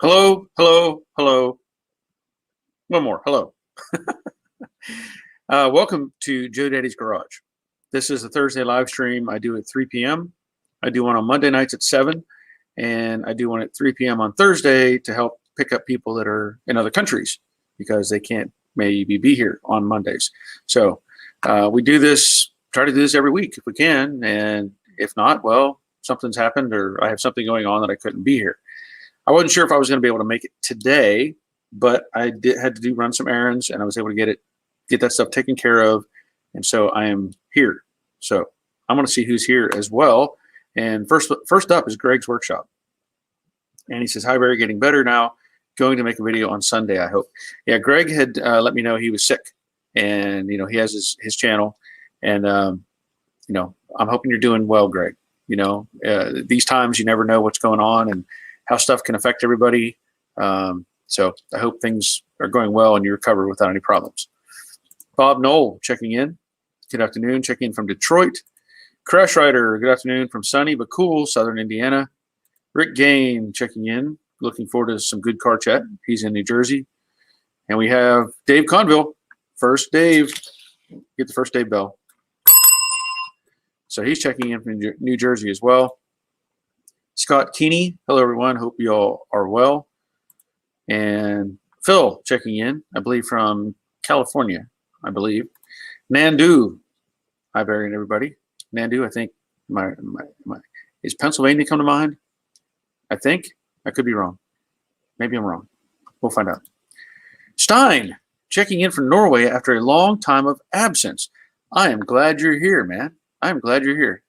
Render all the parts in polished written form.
Hello, hello, hello. One more. Hello. Welcome to Joe Daddy's Garage. This is a Thursday live stream. I do at 3 p.m. I do one on Monday nights at 7, and I do one at 3 p.m. on Thursday to help pick up people that are in other countries because they can't maybe be here on Mondays. So we do this, try to do this every week if we can, and if not, well, something's happened or I have something going on that I couldn't be here. I wasn't sure if I was going to be able to make it today, but I had to run some errands, and I was able to get that stuff taken care of, and so I am here. So I'm going to see who's here as well. And first up is Greg's workshop, and he says, "Hi Barry, getting better now. Going to make a video on Sunday, I hope." Yeah, Greg had let me know he was sick, and he has his channel, and I'm hoping you're doing well, Greg. These times you never know what's going on and how stuff can affect everybody. So I hope things are going well and you recover without any problems. Bob Knoll checking in. Good afternoon. Checking in from Detroit. Crash Rider, good afternoon from sunny but cool Southern Indiana. Rick Gain checking in. Looking forward to some good car chat. He's in New Jersey. And we have Dave Conville. First Dave. Get the first Dave bell. So he's checking in from New Jersey as well. Scott Keeney, hello everyone. Hope you all are well. And Phil checking in, I believe from California, I believe. Nandu, hi Barry and everybody. Nandu, I think is Pennsylvania come to mind? I think. I could be wrong. Maybe I'm wrong. We'll find out. Stein checking in from Norway after a long time of absence. I am glad you're here, man. I am glad you're here.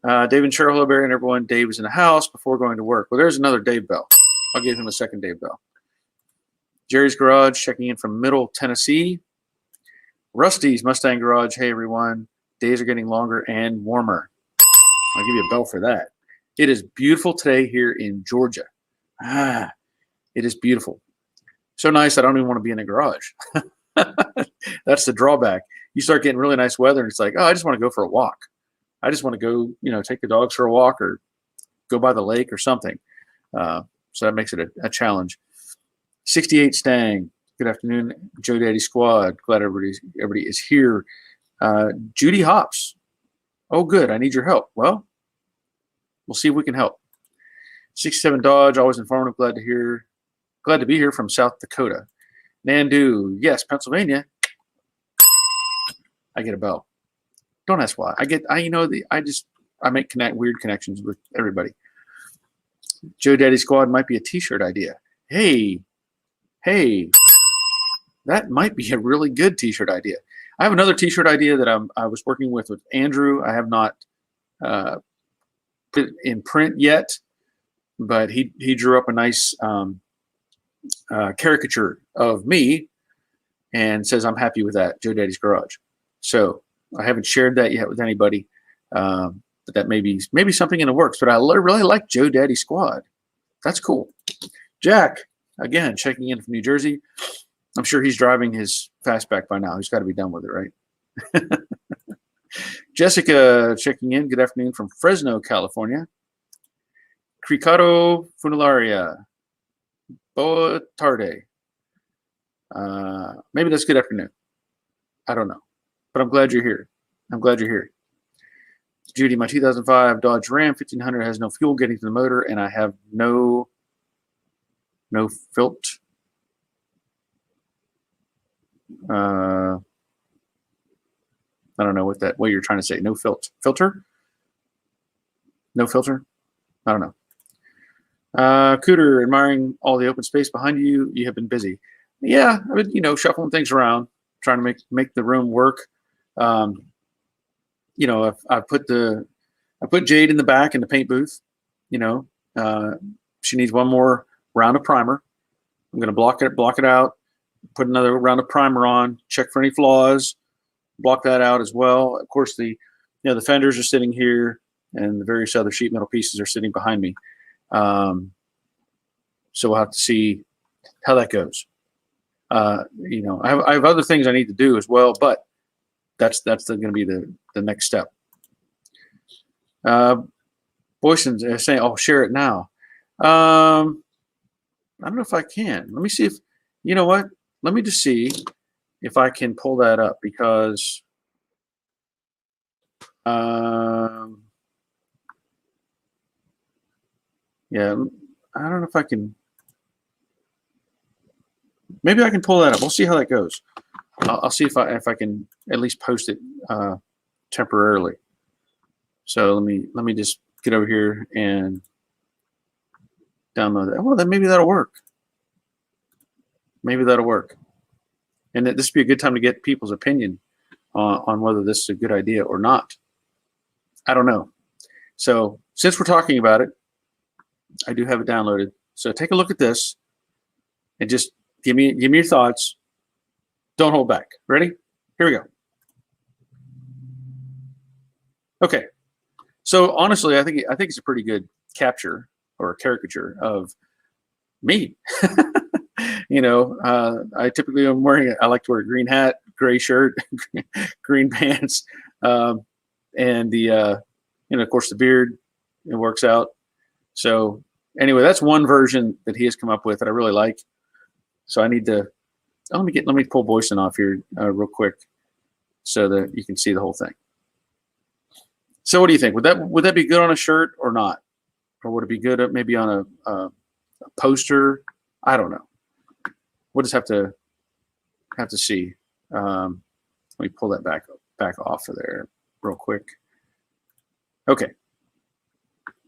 Dave and Cheryl, hello, Barry and everyone. Dave is in the house before going to work. Well, there's another Dave Bell. I'll give him a second Dave Bell. Jerry's Garage checking in from Middle Tennessee. Rusty's Mustang Garage. Hey, everyone. Days are getting longer and warmer. I'll give you a bell for that. It is beautiful today here in Georgia. It is beautiful. So nice I don't even want to be in the garage. That's the drawback. You start getting really nice weather and it's like, oh, I just want to go for a walk. I just want to go, take the dogs for a walk or go by the lake or something. So that makes it a challenge. 68 Stang. Good afternoon, Joe Daddy Squad. Glad everybody is here. Judy Hops. Oh, good. I need your help. Well, we'll see if we can help. 67 Dodge. Always informative. Glad to be here from South Dakota. Nandu. Yes, Pennsylvania. I get a bell. Don't ask why. I make weird connections with everybody. Joe Daddy Squad might be a t-shirt idea. Hey, that might be a really good t-shirt idea. I have another t-shirt idea that I was working with Andrew. I have not put it in print yet, but he drew up a nice caricature of me and says I'm happy with that, Joe Daddy's Garage. So I haven't shared that yet with anybody, but that may be something in the works. But I really like Joe Daddy Squad. That's cool. Jack, again, checking in from New Jersey. I'm sure he's driving his fastback by now. He's got to be done with it, right? Jessica checking in. Good afternoon from Fresno, California. Cricado Funelaria. Boa tarde. Maybe that's good afternoon. I don't know. But I'm glad you're here. Judy, my 2005 Dodge Ram 1500 has no fuel getting to the motor, and I have no filter. I don't know what you're trying to say. No filter? No filter? I don't know. Cooter, admiring all the open space behind you. You have been busy. Yeah, I've been, shuffling things around, trying to make the room work. I put Jade in the back in the paint booth. She needs one more round of primer. I'm going to block it out, put another round of primer on, check for any flaws, block that out as well. Of course, the fenders are sitting here, and the various other sheet metal pieces are sitting behind me. So we'll have to see how that goes. I have other things I need to do as well, but that's going to be the next step. Boyson's saying, "Oh, share it now." I don't know if I can. Let me see if, you know what? Let me just see if I can pull that up because yeah, I don't know if I can. Maybe I can pull that up. We'll see how that goes. I'll see if I can at least post it temporarily. So let me just get over here and download that. Well, then maybe that'll work. Maybe that'll work. And this would be a good time to get people's opinion on whether this is a good idea or not. I don't know. So since we're talking about it, I do have it downloaded. So take a look at this and just give me your thoughts. Don't hold back. Ready? Here we go. Okay. So honestly, I think it's a pretty good capture or caricature of me. You know, I typically am wearing I like to wear a green hat, gray shirt, green pants, and the you know, of course, the beard. It works out. So anyway, that's one version that he has come up with that I really like. So I need to let me pull Boyson off here real quick so that you can see the whole thing. So what do you think? Would that be good on a shirt or not? Or would it be good maybe on a poster? I don't know. We'll just have to see. Let me pull that back off of there real quick. Okay.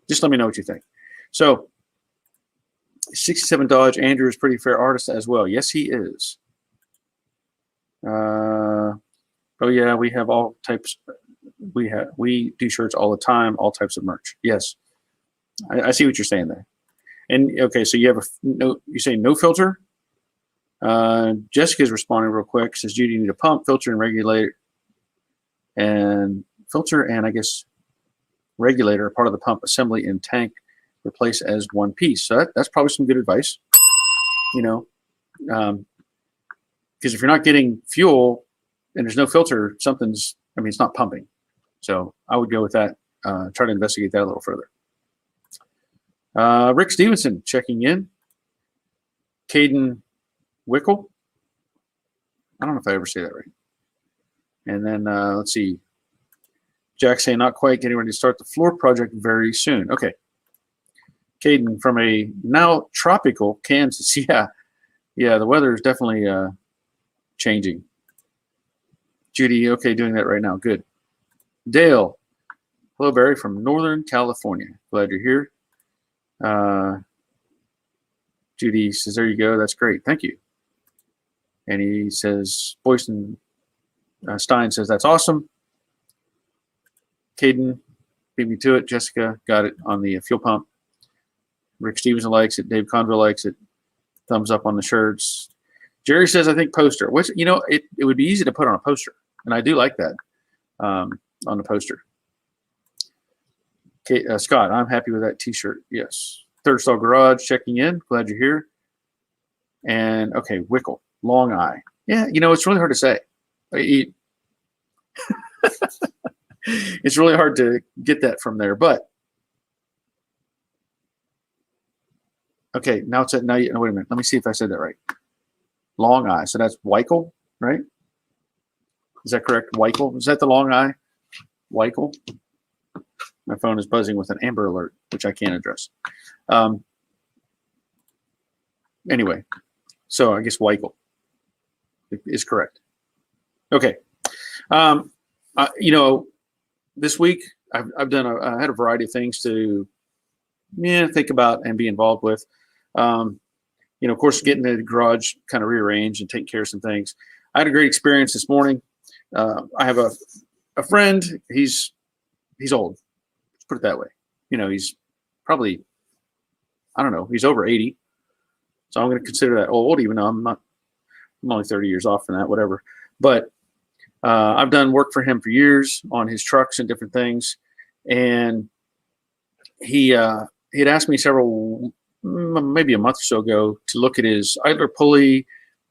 Just let me know what you think. So 67 Dodge, Andrew is a pretty fair artist as well. Yes, he is. Oh yeah, we have all types. We do shirts all the time, all types of merch. Yes, I see what you're saying there. And okay, so you have you say no filter. Jessica's responding real quick. Says Judy, you need a pump, filter, and regulator, and I guess regulator are part of the pump assembly and tank replace as one piece. So that's probably some good advice. You know, because if you're not getting fuel and there's no filter, it's not pumping. So I would go with that. Try to investigate that a little further. Rick Stevenson checking in. Caden Wickle. I don't know if I ever say that right. And then let's see. Jack saying not quite, getting ready to start the floor project very soon. Okay. Caden from a now tropical Kansas. Yeah, the weather is definitely changing. Judy, okay, doing that right now. Good. Dale, hello, Barry from Northern California. Glad you're here. Judy says, there you go. That's great. Thank you. And he says, Boyson Stein says, that's awesome. Caden, beat me to it. Jessica got it on the fuel pump. Rick Stevenson likes it. Dave Conville likes it. Thumbs up on the shirts. Jerry says, I think poster. Which, you know, it would be easy to put on a poster. And I do like that on the poster. Okay, Scott, I'm happy with that T-shirt. Yes. Third Stall Garage checking in. Glad you're here. And, okay, Wickle. Long eye. Yeah, you know, it's really hard to say. It's really hard to get that from there, but okay, now it's now. Wait a minute. Let me see if I said that right. Long eye. So that's Weichel, right? Is that correct? Weichel. Is that the long eye? Weichel. My phone is buzzing with an Amber Alert, which I can't address. Anyway, so I guess Weichel is correct. Okay. You know, this week I've done I had a variety of things to think about and be involved with. You know, of course, getting the garage kind of rearranged and taking care of some things. I had a great experience this morning. I have a friend. He's old. Let's put it that way. You know, he's probably, I don't know, he's over 80. So I'm going to consider that old, even though I'm only 30 years off from that, whatever. But I've done work for him for years on his trucks and different things. And he had asked me maybe a month or so ago to look at his idler pulley,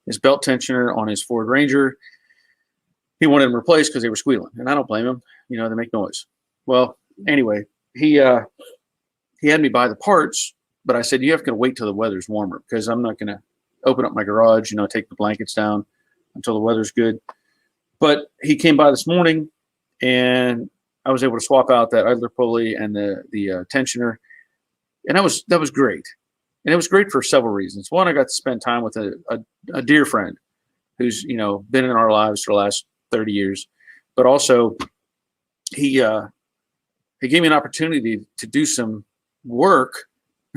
his belt tensioner on his Ford Ranger. He wanted them replaced because they were squealing. And I don't blame him. You know, they make noise. Well, anyway, he had me buy the parts but I said, you have to wait till the weather's warmer because I'm not going to open up my garage, take the blankets down until the weather's good. But he came by this morning, and I was able to swap out that idler pulley and the tensioner, and that was great. And it was great for several reasons. One, I got to spend time with a dear friend who's been in our lives for the last 30 years, but also he gave me an opportunity to do some work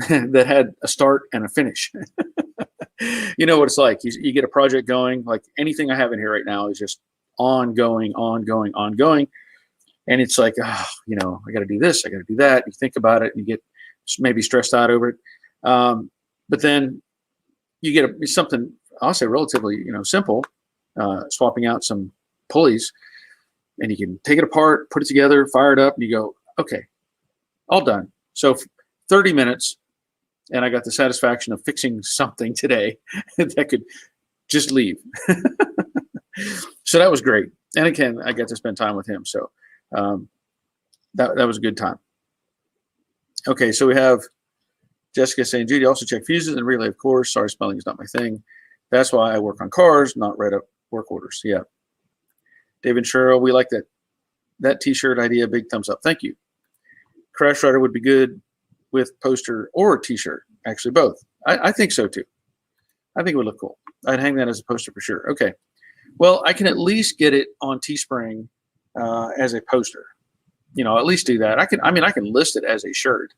that had a start and a finish. You know what it's like. You get a project going. Like anything I have in here right now is just ongoing. And it's like, I got to do this. I got to do that. You think about it and you get maybe stressed out over it. But then you get something, I'll say relatively, simple, swapping out some pulleys, and you can take it apart, put it together, fire it up, and you go, okay, all done. So 30 minutes, and I got the satisfaction of fixing something today that could just leave. So that was great. And again, I got to spend time with him. So that was a good time. Okay, so we have Jessica saying, Judy, also check fuses and relay, of course. Sorry, spelling is not my thing. That's why I work on cars, not write up work orders. Yeah. David Sherrill, we like that T-shirt idea. Big thumbs up. Thank you. Crash Rider would be good with poster or a T-shirt. Actually, both. I think so, too. I think it would look cool. I'd hang that as a poster for sure. Okay. Well, I can at least get it on Teespring as a poster. At least do that. I can list it as a shirt.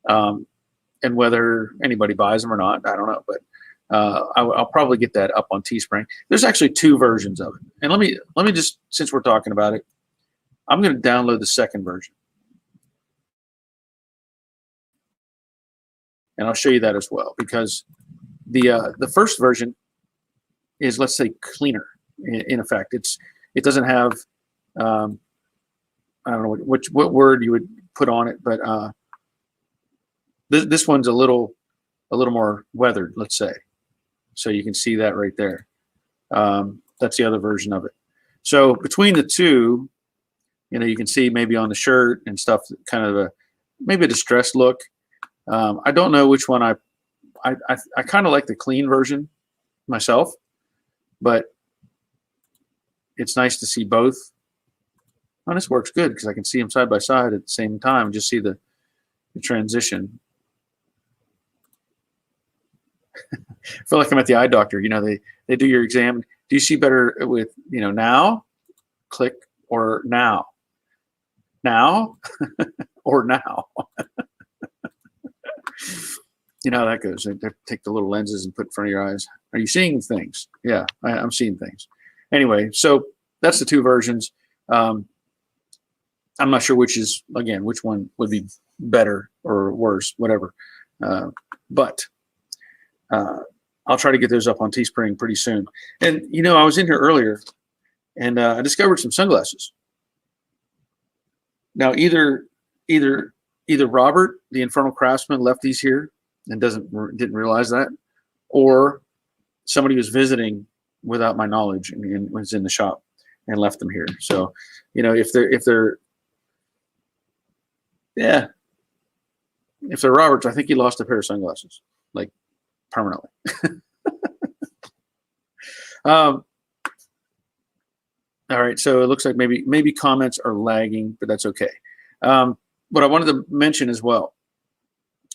And whether anybody buys them or not, I don't know. But I'll probably get that up on Teespring. There's actually 2 versions of it. And let me just, since we're talking about it, I'm going to download the second version. And I'll show you that as well, because the first version is, let's say, cleaner in effect. It doesn't have I don't know what word you would put on it, but this one's a little more weathered, let's say. So you can see that right there. That's the other version of it. So between the two, you can see maybe on the shirt and stuff, kind of maybe a distressed look. I don't know which one I kind of like the clean version myself, but it's nice to see both. Oh, this works good because I can see them side by side at the same time and just see the transition. I feel like I'm at the eye doctor. They do your exam. Do you see better with, now? Click, or now? Now? Or now? You know how that goes. They take the little lenses and put in front of your eyes. Are you seeing things? Yeah, I'm seeing things. Anyway, so that's the 2 versions. I'm not sure which one would be better or worse, whatever. But I'll try to get those up on Teespring pretty soon. And, I was in here earlier, and I discovered some sunglasses. Now, either Robert, the Infernal Craftsman, left these here and didn't realize that, or somebody was visiting without my knowledge and was in the shop and left them here. So, if they're Robert's, I think he lost a pair of sunglasses, like permanently. All right, so it looks like maybe comments are lagging, but that's okay. What I wanted to mention as well,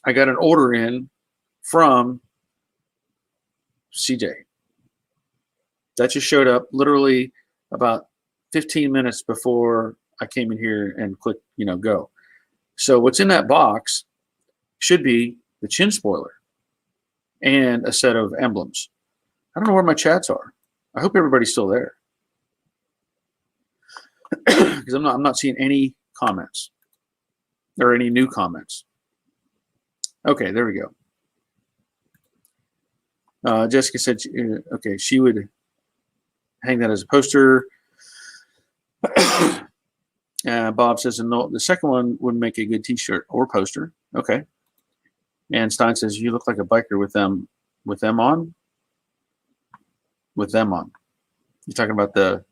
I got an order in from CJ. That just showed up literally about 15 minutes before I came in here and clicked, go. So what's in that box should be the chin spoiler and a set of emblems. I don't know where my chats are. I hope everybody's still there, because I'm not seeing any comments or any new comments. Okay, there we go. Jessica said, okay, she would hang that as a poster. Bob says, no, the second one would make a good T-shirt or poster. Okay. And Stein says, you look like a biker with them on. With them on. You're talking about the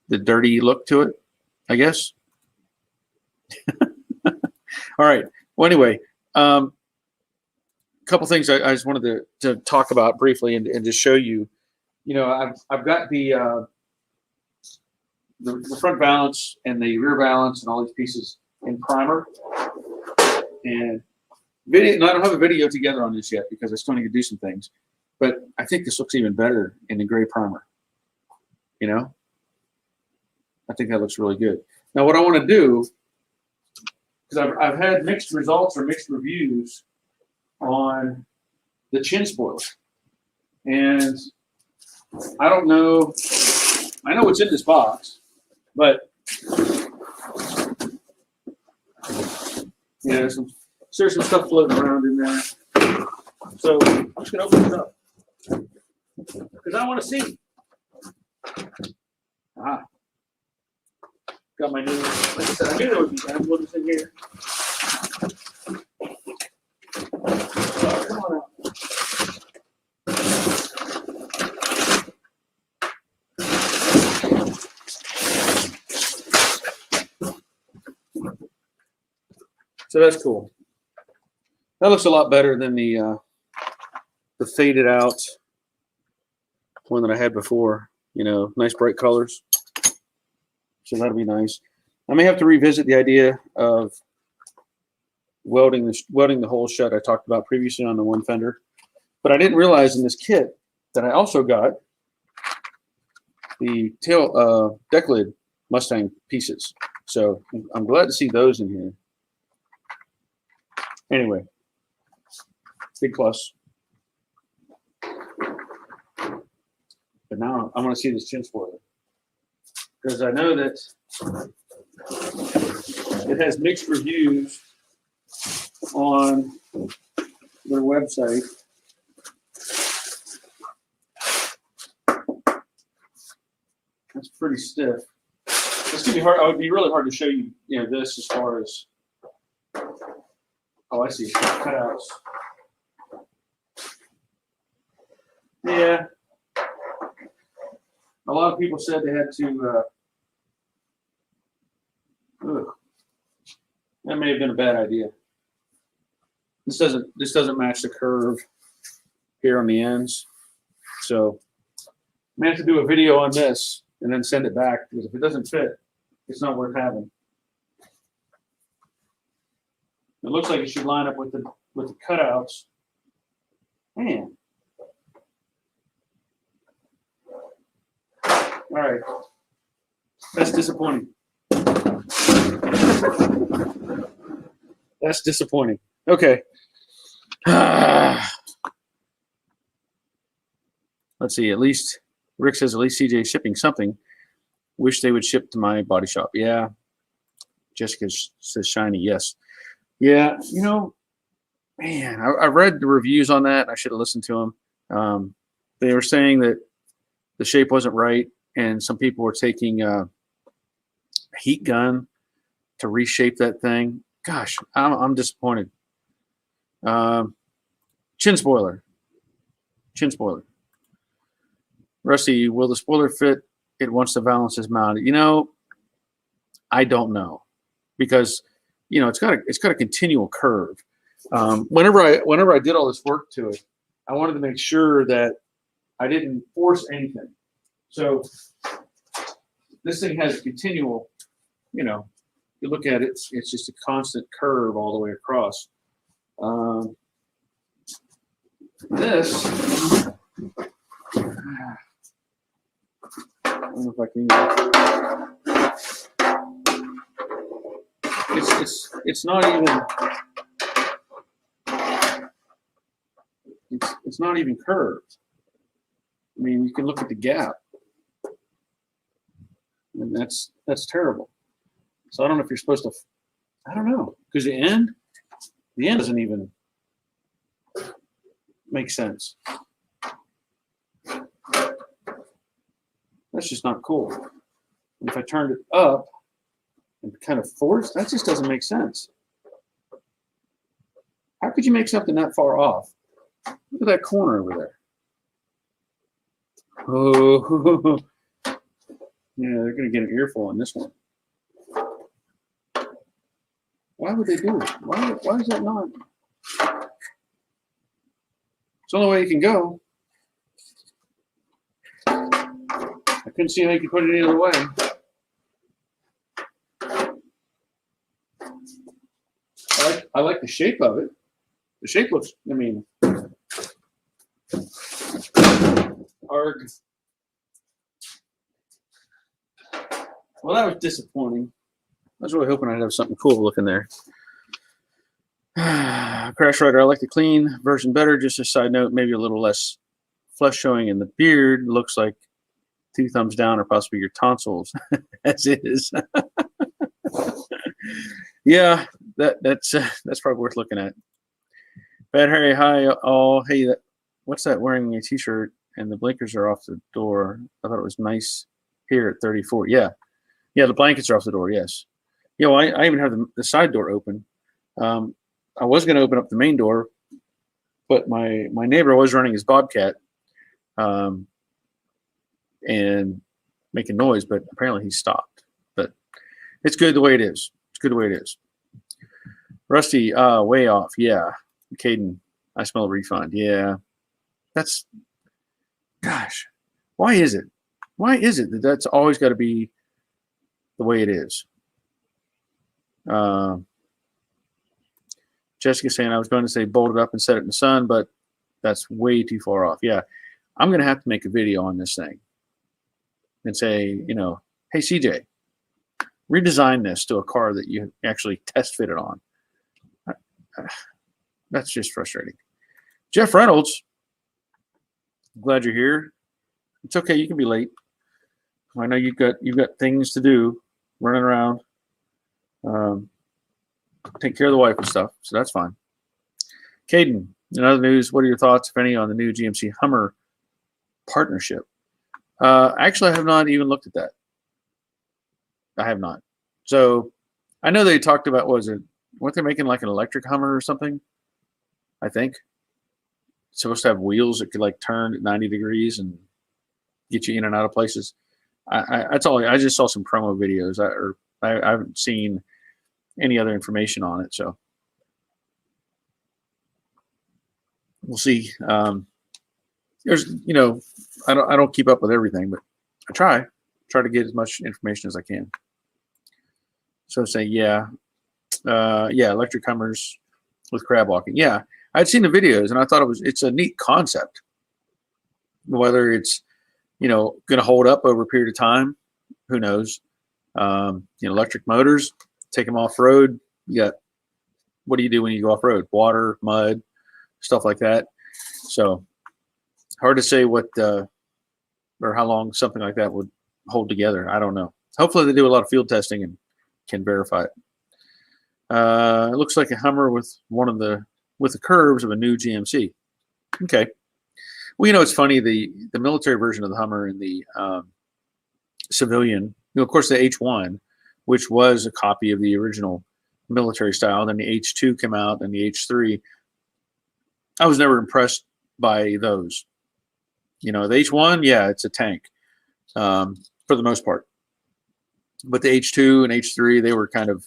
dirty look to it, I guess. All right. Well, anyway, couple things I just wanted to talk about briefly and just show you. You know, I've got the front valance and the rear valance and all these pieces in primer. And video, and I don't have a video together on this yet because I still need to do some things. But I think this looks even better in the gray primer. You know, I think that looks really good. Now, what I want to do, because I've had mixed results or mixed reviews on the chin spoiler, and I don't know. I know what's in this box, but yeah, there's some stuff floating around in there. So I'm just gonna open it up because I want to see. Got my new. Like I said, I knew there would be time. What is in here? Come on out. So that's cool. That looks a lot better than the faded out one that I had before. You know, nice bright colors. So that'll be nice. I may have to revisit the idea of welding the hole shut I talked about previously on the one fender. But I didn't realize in this kit that I also got the tail deck lid Mustang pieces. So I'm glad to see those in here. Anyway, big plus. But now I want to see this chin spoiler, because I know that it has mixed reviews on their website. That's pretty stiff. It's gonna be hard. It would be really hard to show you, you know, this as far as. Oh, I see. Cutouts. Yeah. A lot of people said they had to. That may have been a bad idea. This doesn't match the curve here on the ends, so I may have to do a video on this and then send it back, because if it doesn't fit, it's not worth having. It looks like it should line up with the cutouts. Man. All right. That's disappointing. That's disappointing. Okay. Let's see. At least Rick says at least CJ shipping something. Wish they would ship to my body shop. Yeah. Jessica says shiny. Yes. Yeah. You know, man, I read the reviews on that. I should have listened to them. They were saying that the shape wasn't right, and some people were taking a heat gun to reshape that thing. Gosh, I'm disappointed. Chin spoiler. Rusty, will the spoiler fit it once the valance is mounted? You know, I don't know, because you know it's got a continual curve. Whenever I did all this work to it, I wanted to make sure that I didn't force anything. So this thing has a continual, you know, you look at it, it's just a constant curve all the way across. This, I don't know if I can. It's not even. It's not even curved. I mean, you can look at the gap, and that's terrible. So I don't know if you're supposed to. I don't know, because the end doesn't even make sense. That's just not cool. And if I turned it up and kind of forced, that just doesn't make sense. How could you make something that far off? Look at that corner over there. Oh, yeah, they're going to get an earful on this one. Why would they do it? Why is that not? It's the only way you can go. I couldn't see how you could put it any other way. I like the shape of it. The shape looks, I mean, arg. Well, that was disappointing. I was really hoping I'd have something cool looking there. Crash Rider, I like the clean version better. Just a side note, maybe a little less flesh showing in the beard. Looks like 2 thumbs down or possibly your tonsils as is. Yeah, that's probably worth looking at. Bad Harry, hi all. Hey, what's that wearing a t-shirt and the blinkers are off the door? I thought it was nice here at 34. Yeah, the blankets are off the door. Yes. Yeah, well, I even have the side door open. I was going to open up the main door, but my neighbor was running his Bobcat and making noise, but apparently he stopped. But it's good the way it is. It's good the way it is. Rusty, way off. Yeah. Caden, I smell a refund. Yeah. Gosh, why is it? Why is it that that's always got to be the way it is? Jessica saying I was going to say bolt it up and set it in the sun, but that's way too far off. Yeah, I'm going to have to make a video on this thing and say, hey, CJ, redesign this to a car that you actually test fit it on. That's just frustrating. Jeff Reynolds, I'm glad you're here. It's okay, you can be late. I know you've got things to do, running around. Take care of the wife and stuff, so that's fine. Caden, in other news, what are your thoughts, if any, on the new GMC Hummer partnership? Actually, I have not even looked at that. I have not. So I know they talked about, weren't they making like an electric Hummer or something? I think. It's supposed to have wheels that could like turn at 90 degrees and get you in and out of places. That's all. I just saw some promo videos. I haven't seen any other information on it, so we'll see. There's, I don't keep up with everything, but I try to get as much information as I can. So say, yeah, electric Hummers with crab walking. Yeah, I'd seen the videos and I thought it's a neat concept. Whether it's, going to hold up over a period of time, who knows? Electric motors, take them off road. What do you do when you go off road? Water, mud, stuff like that. So hard to say what or how long something like that would hold together. I don't know. Hopefully they do a lot of field testing and can verify it. It looks like a Hummer with the curves of a new GMC. Okay. Well, it's funny, the military version of the Hummer and the civilian, of course, the H1, which was a copy of the original military style. Then the H2 came out, and the H3. I was never impressed by those. The H1, yeah, it's a tank for the most part. But the H2 and H3, they were kind of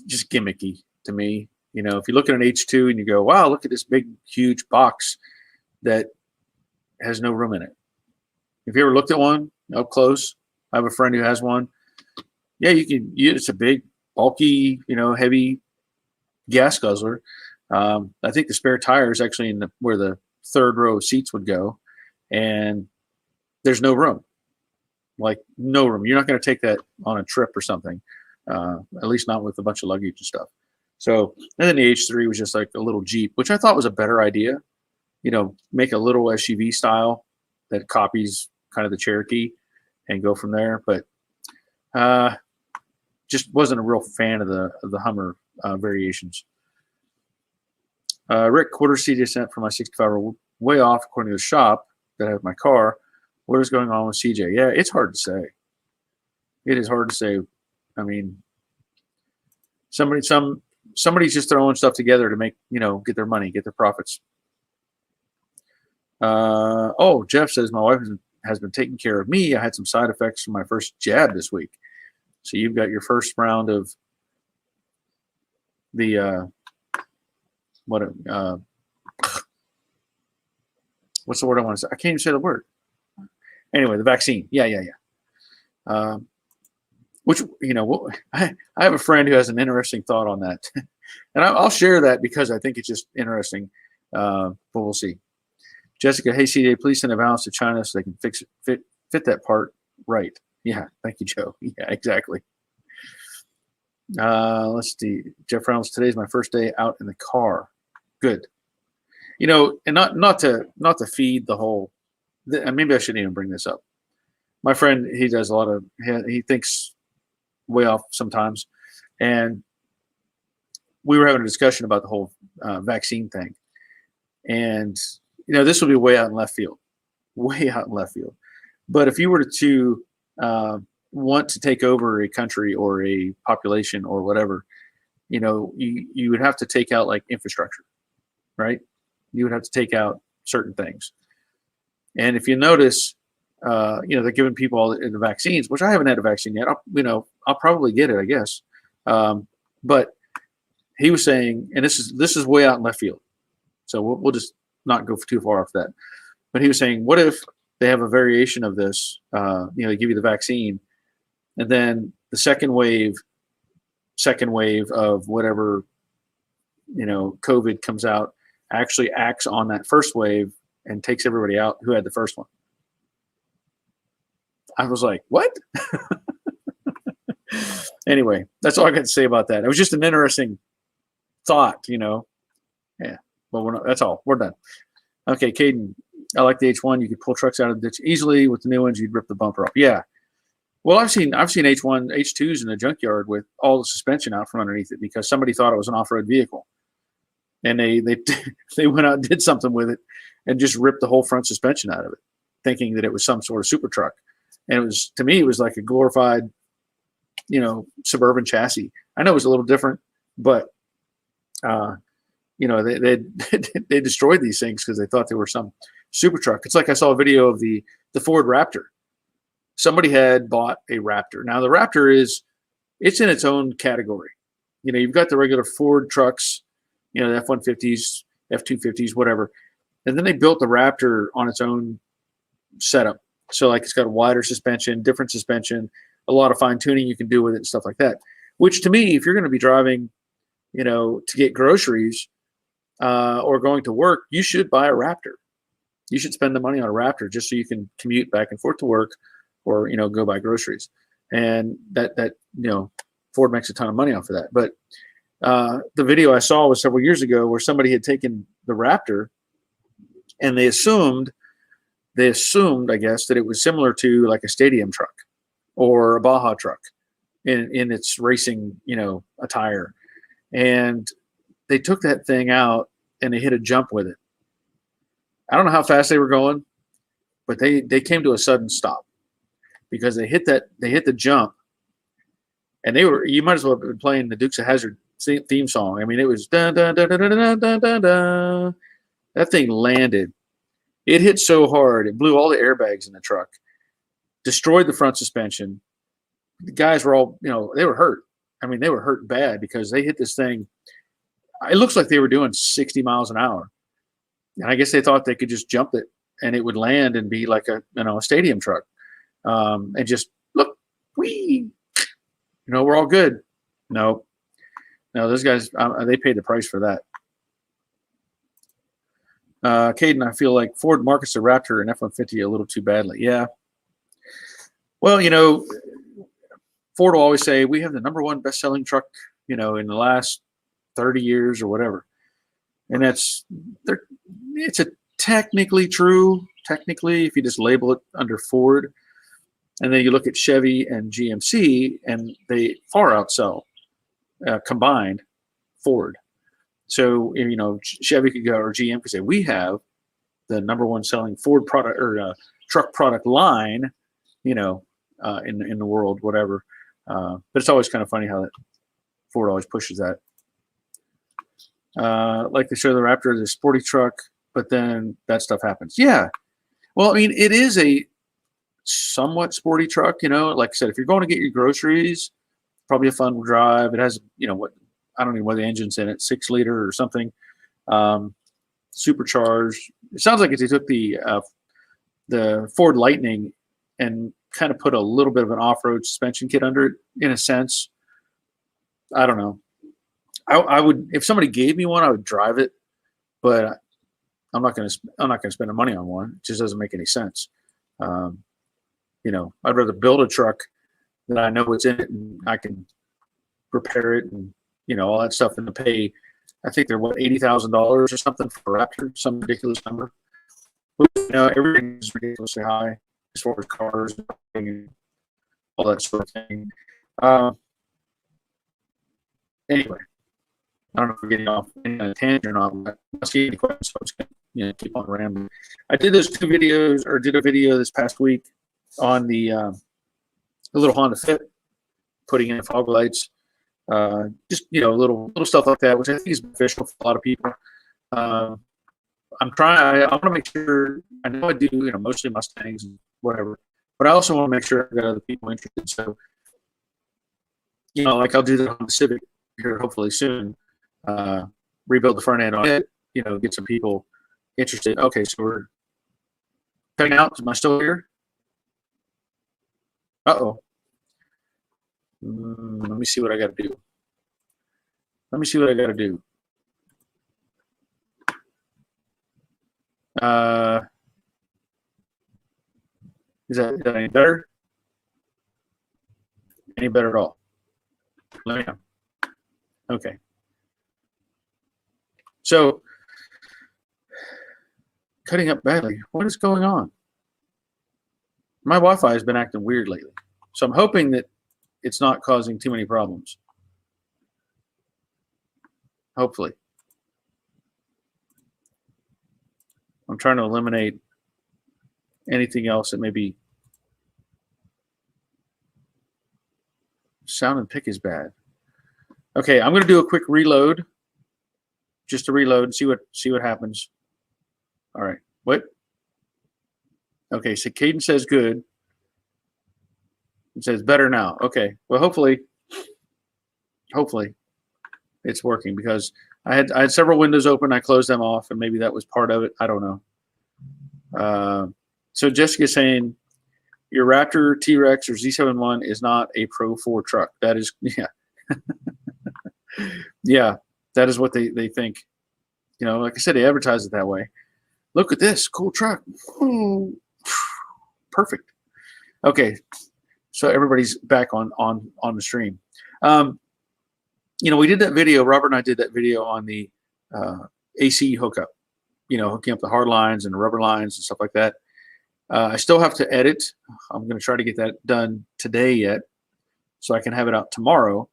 just gimmicky to me. If you look at an H2 and you go, wow, look at this big, huge box that has no room in it. If you ever looked at one up close, I have a friend who has one. Yeah, it's a big, bulky, heavy gas guzzler. I think the spare tire is actually where the third row of seats would go, and there's no room. Like, no room. You're not going to take that on a trip or something, at least not with a bunch of luggage and stuff. So, and then the H3 was just like a little Jeep, which I thought was a better idea. Make a little SUV style that copies kind of the Cherokee and go from there. But just wasn't a real fan of the Hummer variations. Rick, quarter CJ sent for my 65 are way off according to the shop that I have my car. What is going on with CJ? Yeah, it's hard to say. It is hard to say. I mean, somebody's just throwing stuff together to make, get their money, get their profits. Jeff says my wife has been taking care of me. I had some side effects from my first jab this week. So you've got your first round of the what's the word I want to say? I can't even say the word. Anyway, the vaccine. Yeah. Which, I have a friend who has an interesting thought on that. And I'll share that because I think it's just interesting. But we'll see. Jessica, hey, CJ, please send a balance to China so they can fit that part right. Yeah, thank you, Joe. Yeah, exactly. Let's see. Jeff Reynolds, today's my first day out in the car. Good. And not to feed the whole. Maybe I shouldn't even bring this up. My friend, he does a lot of. He thinks way off sometimes, and we were having a discussion about the whole vaccine thing, and this would be way out in left field, But if you were to want to take over a country or a population or whatever, you would have to take out like infrastructure, right? You would have to take out certain things. And if you notice, they're giving people all the vaccines, which I haven't had a vaccine yet. I'll probably get it, I guess. But he was saying, and this is way out in left field, so we'll just not go too far off that. But he was saying, what if they have a variation of this? They give you the vaccine, and then the second wave of whatever COVID comes out actually acts on that first wave and takes everybody out who had the first one. I was like, what? Anyway, that's all I got to say about that. It was just an interesting thought, Yeah, but that's all. We're done. Okay, Caden, I like the H1. You could pull trucks out of the ditch easily. With the new ones, you'd rip the bumper off. Yeah. Well, I've seen H1, H2s in the junkyard with all the suspension out from underneath it because somebody thought it was an off-road vehicle, and they went out and did something with it and just ripped the whole front suspension out of it, thinking that it was some sort of super truck. And to me, it was like a glorified, suburban chassis. I know it was a little different, but they destroyed these things because they thought they were some super truck. It's like I saw a video of the Ford Raptor. Somebody had bought a Raptor. Now the Raptor it's in its own category. You've got the regular Ford trucks, the F-150s, F-250s, whatever. And then they built the Raptor on its own setup. So like it's got a wider suspension, different suspension, a lot of fine tuning you can do with it and stuff like that. Which to me, if you're going to be driving, to get groceries or going to work, you should buy a Raptor. You should spend the money on a Raptor just so you can commute back and forth to work or, go buy groceries. And that Ford makes a ton of money off of that. But the video I saw was several years ago where somebody had taken the Raptor and they assumed, I guess, that it was similar to like a stadium truck or a Baja truck in its racing, attire. And they took that thing out and they hit a jump with it. I don't know how fast they were going, but they came to a sudden stop because they hit the jump, and you might as well have been playing the Dukes of Hazzard theme song. I mean, it was dun dun dun dun dun dun dun dun dun. That thing landed. It hit so hard, it blew all the airbags in the truck, destroyed the front suspension. The guys were all, they were hurt. I mean, they were hurt bad because they hit this thing. It looks like they were doing 60 miles an hour. And I guess they thought they could just jump it and it would land and be like a stadium truck. And just look, wee, we're all good. No, those guys, they paid the price for that. Caden, I feel like Ford markets the Raptor and F-150 a little too badly. Yeah. Well, Ford will always say we have the #1 best-selling truck, in the last 30 years or whatever. And it's technically true. Technically, if you just label it under Ford, and then you look at Chevy and GMC, and they far outsell combined Ford. So, Chevy could go, or GM could say, we have the #1 selling Ford product or truck product line, in the world, whatever. But it's always kind of funny how that Ford always pushes that. Like they show the Raptor as a sporty truck, but then that stuff happens. Yeah. Well, I mean, it is a somewhat sporty truck, like I said, if you're going to get your groceries, probably a fun drive. It has, I don't even know what the engine's in it, 6 liter or something. supercharged. It sounds like they took the Ford Lightning and kind of put a little bit of an off-road suspension kit under it, in a sense. I don't know. I would, if somebody gave me one, I would drive it, but I'm not going to spend the money on one. It just doesn't make any sense. You know, I'd rather build a truck that I know what's in it and I can repair it and, you know, all that stuff, and to pay, I think they're what, $80,000 or something for a Raptor, some ridiculous number. But, you know, everything is ridiculously high as far as cars and all that sort of thing. Anyway, I don't know if we're getting off any kind of tangent or not. But I see any questions, so I'm just gonna keep on rambling. I did those 2 videos, or did a video this past week on the little Honda Fit, putting in fog lights, just, you know, little stuff like that, which I think is beneficial for a lot of people. I'm trying. I want to make sure. I know I do, you know, mostly Mustangs and whatever, but I also want to make sure I've got other people interested. So, you know, like I'll do that on the Civic here hopefully soon. Rebuild the front end on it. You know, get some people interested. Okay, so we're cutting out. Am I still here? Uh-oh. Let me see what I got to do. Let me see what I got to do. Is that any better? Any better at all? Let me know. Okay. So, cutting up badly. What is going on? My Wi-Fi has been acting weird lately. So I'm hoping that it's not causing too many problems. Hopefully. I'm trying to eliminate anything else that may be. Sound and pick is bad. Okay, I'm going to do a quick reload. Just to reload and see what happens. All right. What? Okay, so Caden says good. It says better now. Okay. Well, hopefully it's working, because I had several windows open. I closed them off, and maybe that was part of it. I don't know. So Jessica's saying your Raptor, T-Rex, or Z71 is not a Pro 4 truck. That is, yeah. Yeah, that is what they think. You know, like I said, they advertise it that way. Look at this cool truck. Ooh, perfect. Okay, so everybody's back on the stream. You know, we did that video. Robert and I did that video on the AC hookup. You know, hooking up the hard lines and the rubber lines and stuff like that. I still have to edit. I'm going to try to get that done today yet, so I can have it out tomorrow,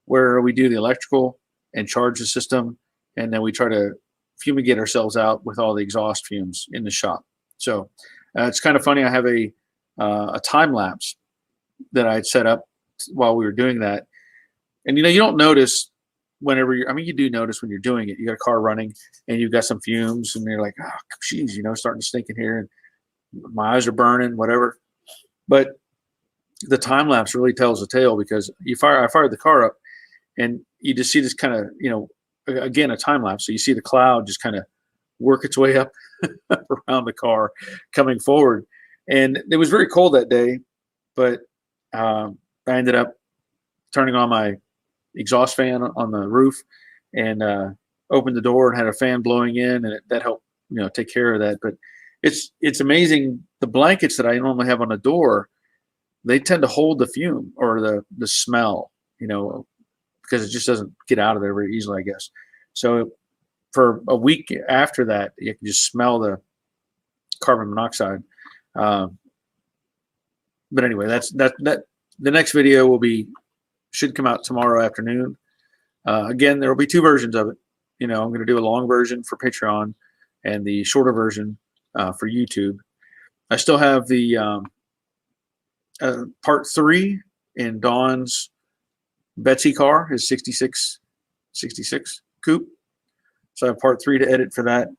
where we do the electrical and charge the system, and then we try to fumigate ourselves out with all the exhaust fumes in the shop. So it's kind of funny. I have a time lapse that I had set up while we were doing that. And, you know, you don't notice whenever you're, I mean, you do notice when you're doing it. You got a car running and you've got some fumes, and you're like, oh, geez, you know, starting to stink in here, and my eyes are burning, whatever. But the time lapse really tells the tale, because I fired the car up, and you just see this kind of, you know, again, a time lapse. So you see the cloud just kind of work its way up around the car coming forward. And it was very cold that day, but I ended up turning on my exhaust fan on the roof and opened the door and had a fan blowing in, and that helped, you know, take care of that. But it's amazing. The blankets that I normally have on the door, they tend to hold the fume or the smell, you know, because it just doesn't get out of there very easily, I guess. So for a week after that, you can just smell the carbon monoxide. But anyway, that the next video should come out tomorrow afternoon. Again, there will be 2 versions of it. You know, I'm going to do a long version for Patreon and the shorter version for YouTube. I still have the part 3 in Dawn's Betsy car, his 66 coupe. So I have part 3 to edit for that.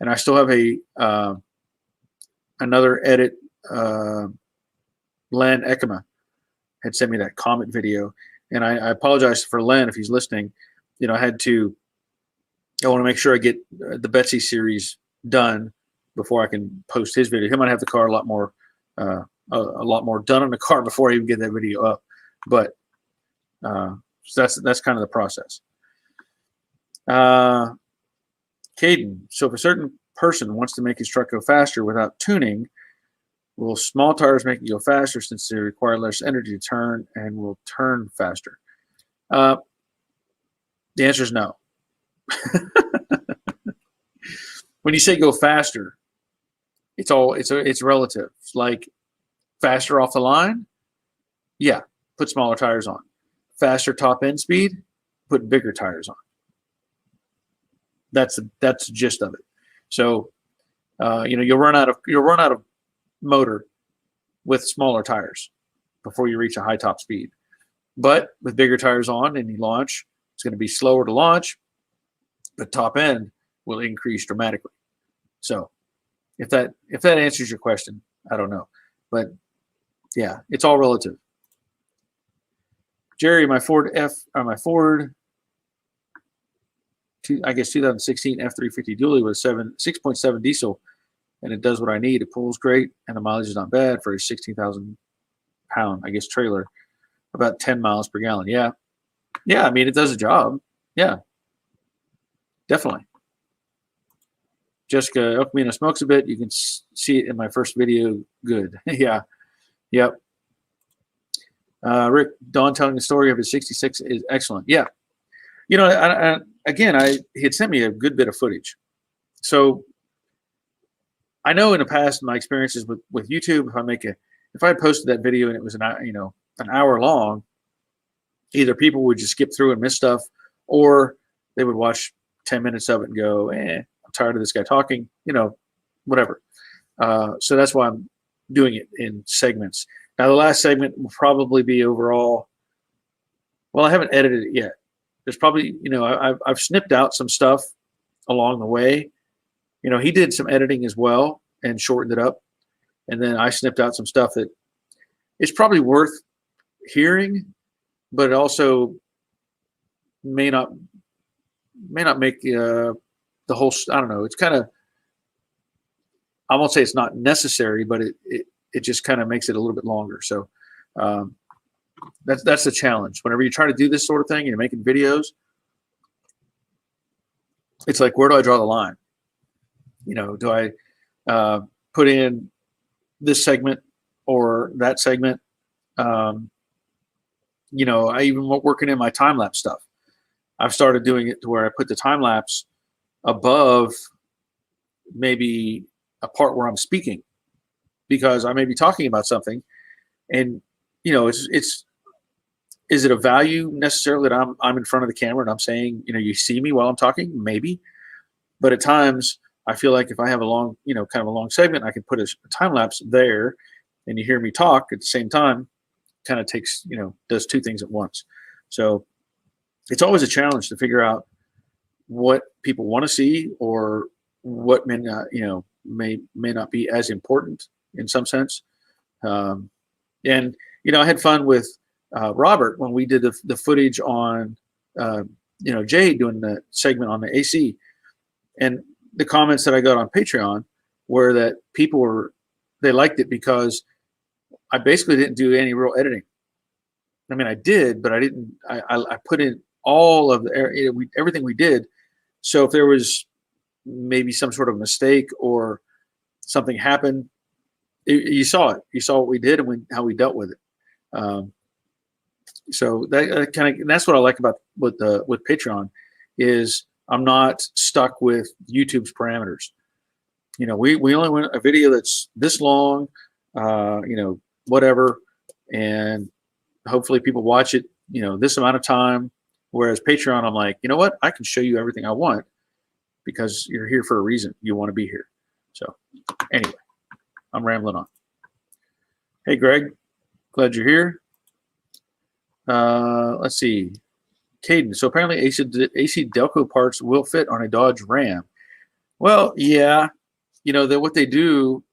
And I still have another edit. Len Ekema had sent me that Comet video. And I apologize for Len if he's listening. You know, I had to I want to make sure I get the Betsy series done before I can post his video. He might have the car a lot more done on the car before I even get that video up. But so that's kind of the process. Caden, so if a certain person wants to make his truck go faster without tuning, will small tires make it go faster since they require less energy to turn and will turn faster? The answer is no. When you say go faster, it's relative. Like faster off the line, yeah, put smaller tires on. Faster top end speed, put bigger tires on. That's the gist of it. So you'll run out of motor with smaller tires before you reach a high top speed. But with bigger tires on and you launch, it's going to be slower to launch, but top end will increase dramatically. So if that answers your question, I don't know. But yeah, it's all relative. Jerry, my Ford 2016 F350 dually with 6.7 diesel, and it does what I need. It pulls great, and the mileage is not bad for a 16,000 pound, trailer, about 10 miles per gallon. Yeah. I mean, it does a job. Yeah, definitely. Jessica Elkmina smokes a bit. You can see it in my first video. Good. Yeah. Yep. Rick, Don telling the story of his 66 is excellent. Yeah. He had sent me a good bit of footage. So I know in the past, my experiences with YouTube, if I posted that video and it was an hour long, either people would just skip through and miss stuff, or they would watch 10 minutes of it and go, I'm tired of this guy talking, whatever. So that's why I'm doing it in segments. Now, the last segment will probably be overall. Well, I haven't edited it yet. There's probably, I've snipped out some stuff along the way. He did some editing as well and shortened it up. And then I snipped out some stuff that is probably worth hearing, but it also may not make the whole. I don't know. It's kind of. I won't say it's not necessary, but it just kind of makes it a little bit longer. So that's the challenge. Whenever you try to do this sort of thing and you're making videos, it's like, where do I draw the line? Do I put in this segment or that segment? I even working in my time lapse stuff. I've started doing it to where I put the time lapse above maybe a part where I'm speaking, because I may be talking about something, and is it a value necessarily that I'm in front of the camera and I'm saying, you see me while I'm talking? Maybe, but at times I feel like if I have a long, kind of a long segment, I can put a time lapse there, and you hear me talk at the same time. Kind of takes, does two things at once. So it's always a challenge to figure out what people want to see, or what may not, may not be as important in some sense. And I had fun with Robert when we did the footage on Jay doing the segment on the AC, and the comments that I got on Patreon were that they liked it because I basically didn't do any real editing. I mean, I did, but I didn't. I put in all of everything we did. So if there was maybe some sort of mistake or something happened, you saw it. You saw what we did and how we dealt with it. So that kind of, that's what I like about with Patreon, is I'm not stuck with YouTube's parameters. We only want a video that's this long, whatever, and hopefully people watch it, this amount of time. Whereas Patreon, I'm like, you know what? I can show you everything I want because you're here for a reason. You want to be here. So anyway, I'm rambling on. Hey, Greg, glad you're here. Let's see. Caden, so apparently AC Delco parts will fit on a Dodge Ram. Well, yeah. What they do,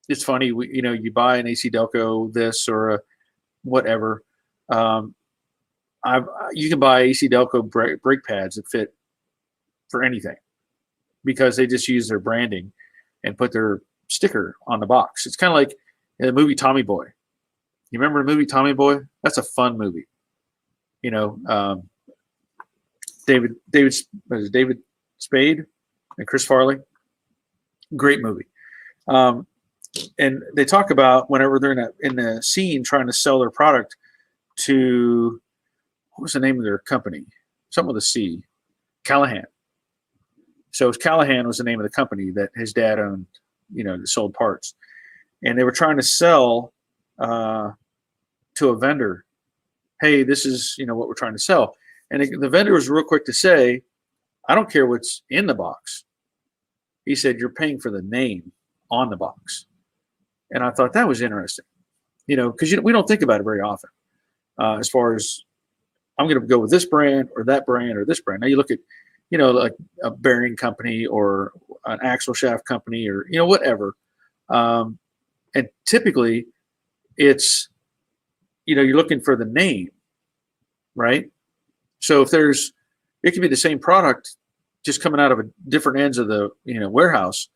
it's funny. You buy an AC Delco this or a whatever. You can buy AC Delco brake pads that fit for anything because they just use their branding and put their sticker on the box. It's kind of like the movie Tommy Boy. You remember the movie Tommy Boy? That's a fun movie. You know, David Spade and Chris Farley. Great movie. And they talk about whenever they're in the scene trying to sell their product to, what was the name of their company? Something with a C. Callahan. So Callahan was the name of the company that his dad owned, you know, that sold parts. And they were trying to sell to a vendor, hey, this is, you know, what we're trying to sell. And the vendor was real quick to say, I don't care what's in the box. He said, you're paying for the name on the box. And I thought that was interesting, you know, because we don't think about it very often as far as I'm going to go with this brand or that brand or this brand. Now you look at, you know, like a bearing company or an axle shaft company or, you know, whatever. And typically it's, you know, you're looking for the name, right? So if it could be the same product just coming out of a different ends of the, you know, warehouse,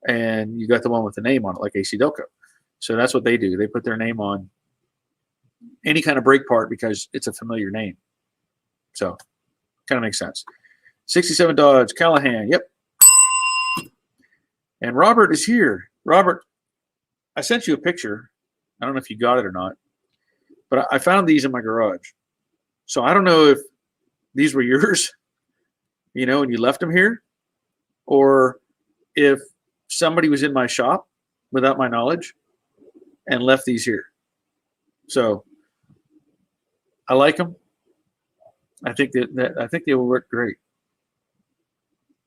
and you got the one with the name on it, like AC Delco. So that's what they do. They put their name on any kind of brake part because it's a familiar name. So kind of makes sense. 67 Dodge, Callahan. Yep. And Robert is here. Robert, I sent you a picture. I don't know if you got it or not, but I found these in my garage. So I don't know if these were yours, you know, and you left them here, or if somebody was in my shop without my knowledge and left these here. So I like them. I think I think they will work great.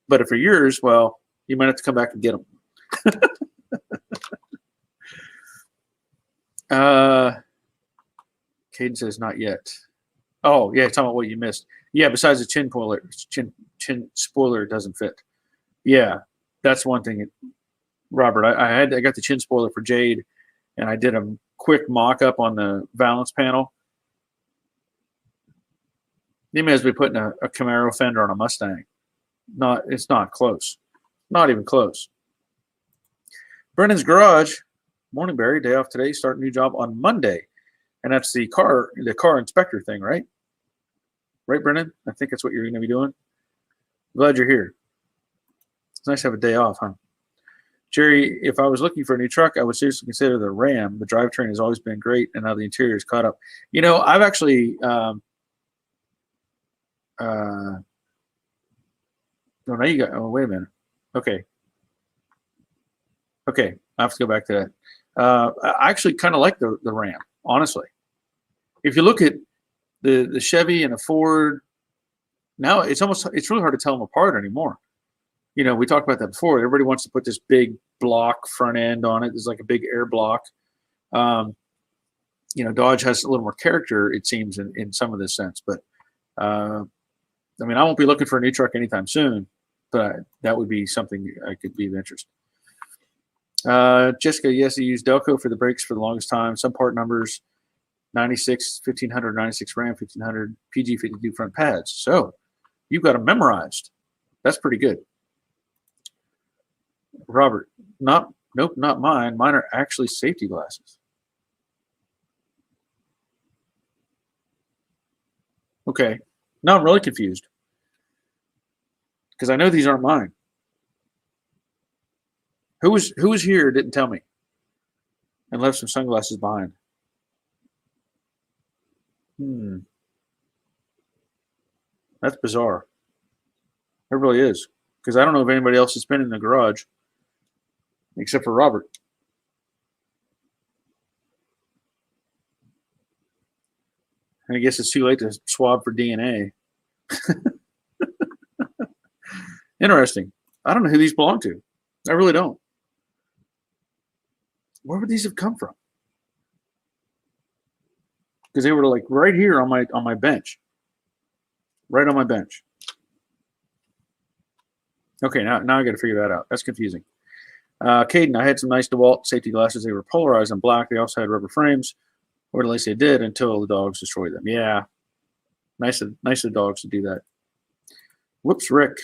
But if they're yours, well, you might have to come back and get them. Caden says not yet. Oh yeah, talking about what you missed. Yeah, besides the chin spoiler doesn't fit. Yeah, that's one thing. Robert, I got the chin spoiler for Jade, and I did a quick mock-up on the valance panel. You may as well be putting a Camaro fender on a Mustang. It's not close. Not even close. Brennan's Garage. Morning, Barry. Day off today. Start a new job on Monday. And that's the car inspector thing, right? Right, Brennan? I think that's what you're going to be doing. Glad you're here. It's nice to have a day off, huh? Jerry, if I was looking for a new truck, I would seriously consider the Ram. The drivetrain has always been great, and now the interior is caught up. You know, I've actually oh, now you got. Oh, wait a minute. Okay. I have to go back to that. I actually kind of like the Ram, honestly. If you look at the Chevy and the Ford, now it's really hard to tell them apart anymore. You know, we talked about that before. Everybody wants to put this big block front end on it. There's like a big air block. You know, Dodge has a little more character, it seems, in some of this sense. But I mean, I won't be looking for a new truck anytime soon, but that would be something I could be of interest. Jessica, yes, I used Delco for the brakes for the longest time. Some part numbers, 96, 1500, 96 Ram, 1500, PG 52 front pads. So you've got them memorized. That's pretty good. Robert, nope, not mine. Mine are actually safety glasses. Okay. Now I'm really confused because I know these aren't mine. Who was here didn't tell me and left some sunglasses behind? That's bizarre. It really is, because I don't know if anybody else has been in the garage except for Robert. And I guess it's too late to swab for DNA. Interesting. I don't know who these belong to. I really don't. Where would these have come from? Because they were like right here on my bench. Right on my bench. Okay, now I got to figure that out. That's confusing. Caden, I had some nice DeWalt safety glasses. They were polarized and black. They also had rubber frames, or at least they did until the dogs destroyed them. Yeah, nice of dogs to do that. Whoops, Rick.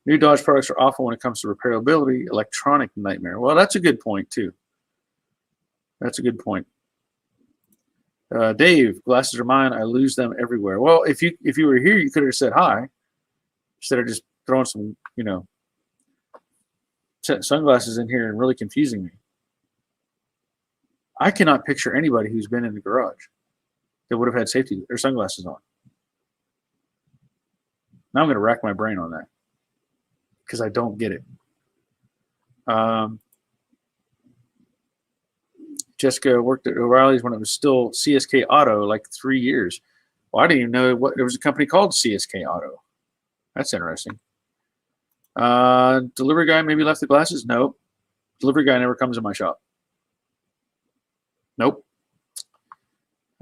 New Dodge products are awful when it comes to repairability. Electronic nightmare. Well, that's a good point too. That's a good point. Dave, glasses are mine. I lose them everywhere. Well, if you were here, you could have said hi instead of just throwing some, sunglasses in here and really confusing me. I cannot picture anybody who's been in the garage that would have had safety or sunglasses on. Now I'm going to rack my brain on that because I don't get it. Jessica worked at O'Reilly's when it was still CSK Auto, like 3 years. Well, I didn't even know there was a company called CSK Auto. That's interesting. Delivery guy maybe left the glasses? Nope. Delivery guy never comes in my shop. Nope.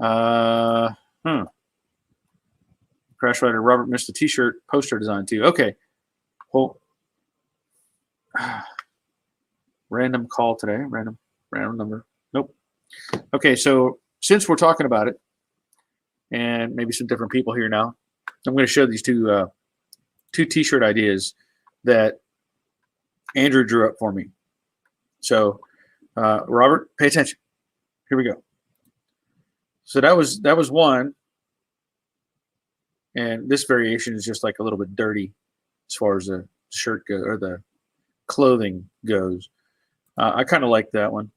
Crash Rider Robert missed a t-shirt poster design too. Okay. Well, random call today. Random number. Nope. Okay, so since we're talking about it, and maybe some different people here now, I'm going to show these two t-shirt ideas that Andrew drew up for me. So, Robert, pay attention. Here we go. So that was one, and this variation is just like a little bit dirty as far as the shirt goes or the clothing goes. I kind of like that one.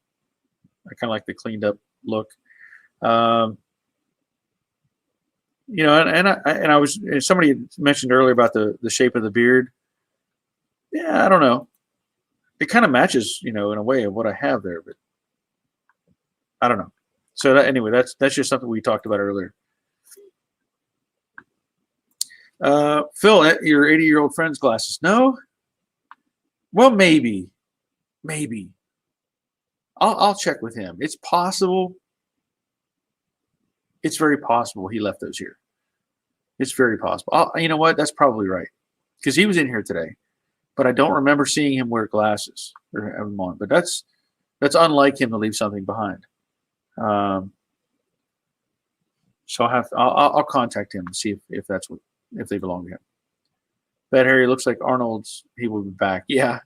I kind of like the cleaned up look. And I was, somebody mentioned earlier about the shape of the beard. Yeah, I don't know. It kind of matches, in a way of what I have there, but I don't know. So anyway, that's just something we talked about earlier. Phil, your 80-year-old friend's glasses? No. Well, maybe. I'll check with him. It's possible. It's very possible he left those here. It's very possible. You know what? That's probably right because he was in here today, but I don't remember seeing him wear glasses or have them on. But that's unlike him to leave something behind. So I'll contact him and see if they belong to him. That Harry looks like Arnold's. He will be back. Yeah.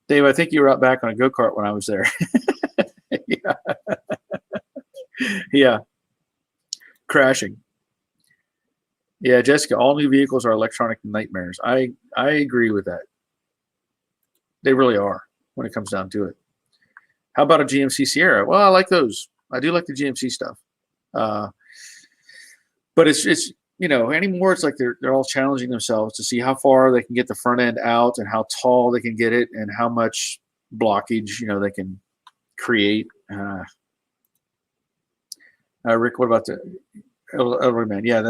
Dave, I think you were out back on a go-kart when I was there. Yeah. Yeah. Crashing. Yeah, Jessica, all new vehicles are electronic nightmares. I agree with that. They really are when it comes down to it. How about a GMC Sierra? Well, I like those. I do like the GMC stuff. But it's anymore it's like they're all challenging themselves to see how far they can get the front end out and how tall they can get it and how much blockage they can create. Rick, what about the elderly man? Yeah,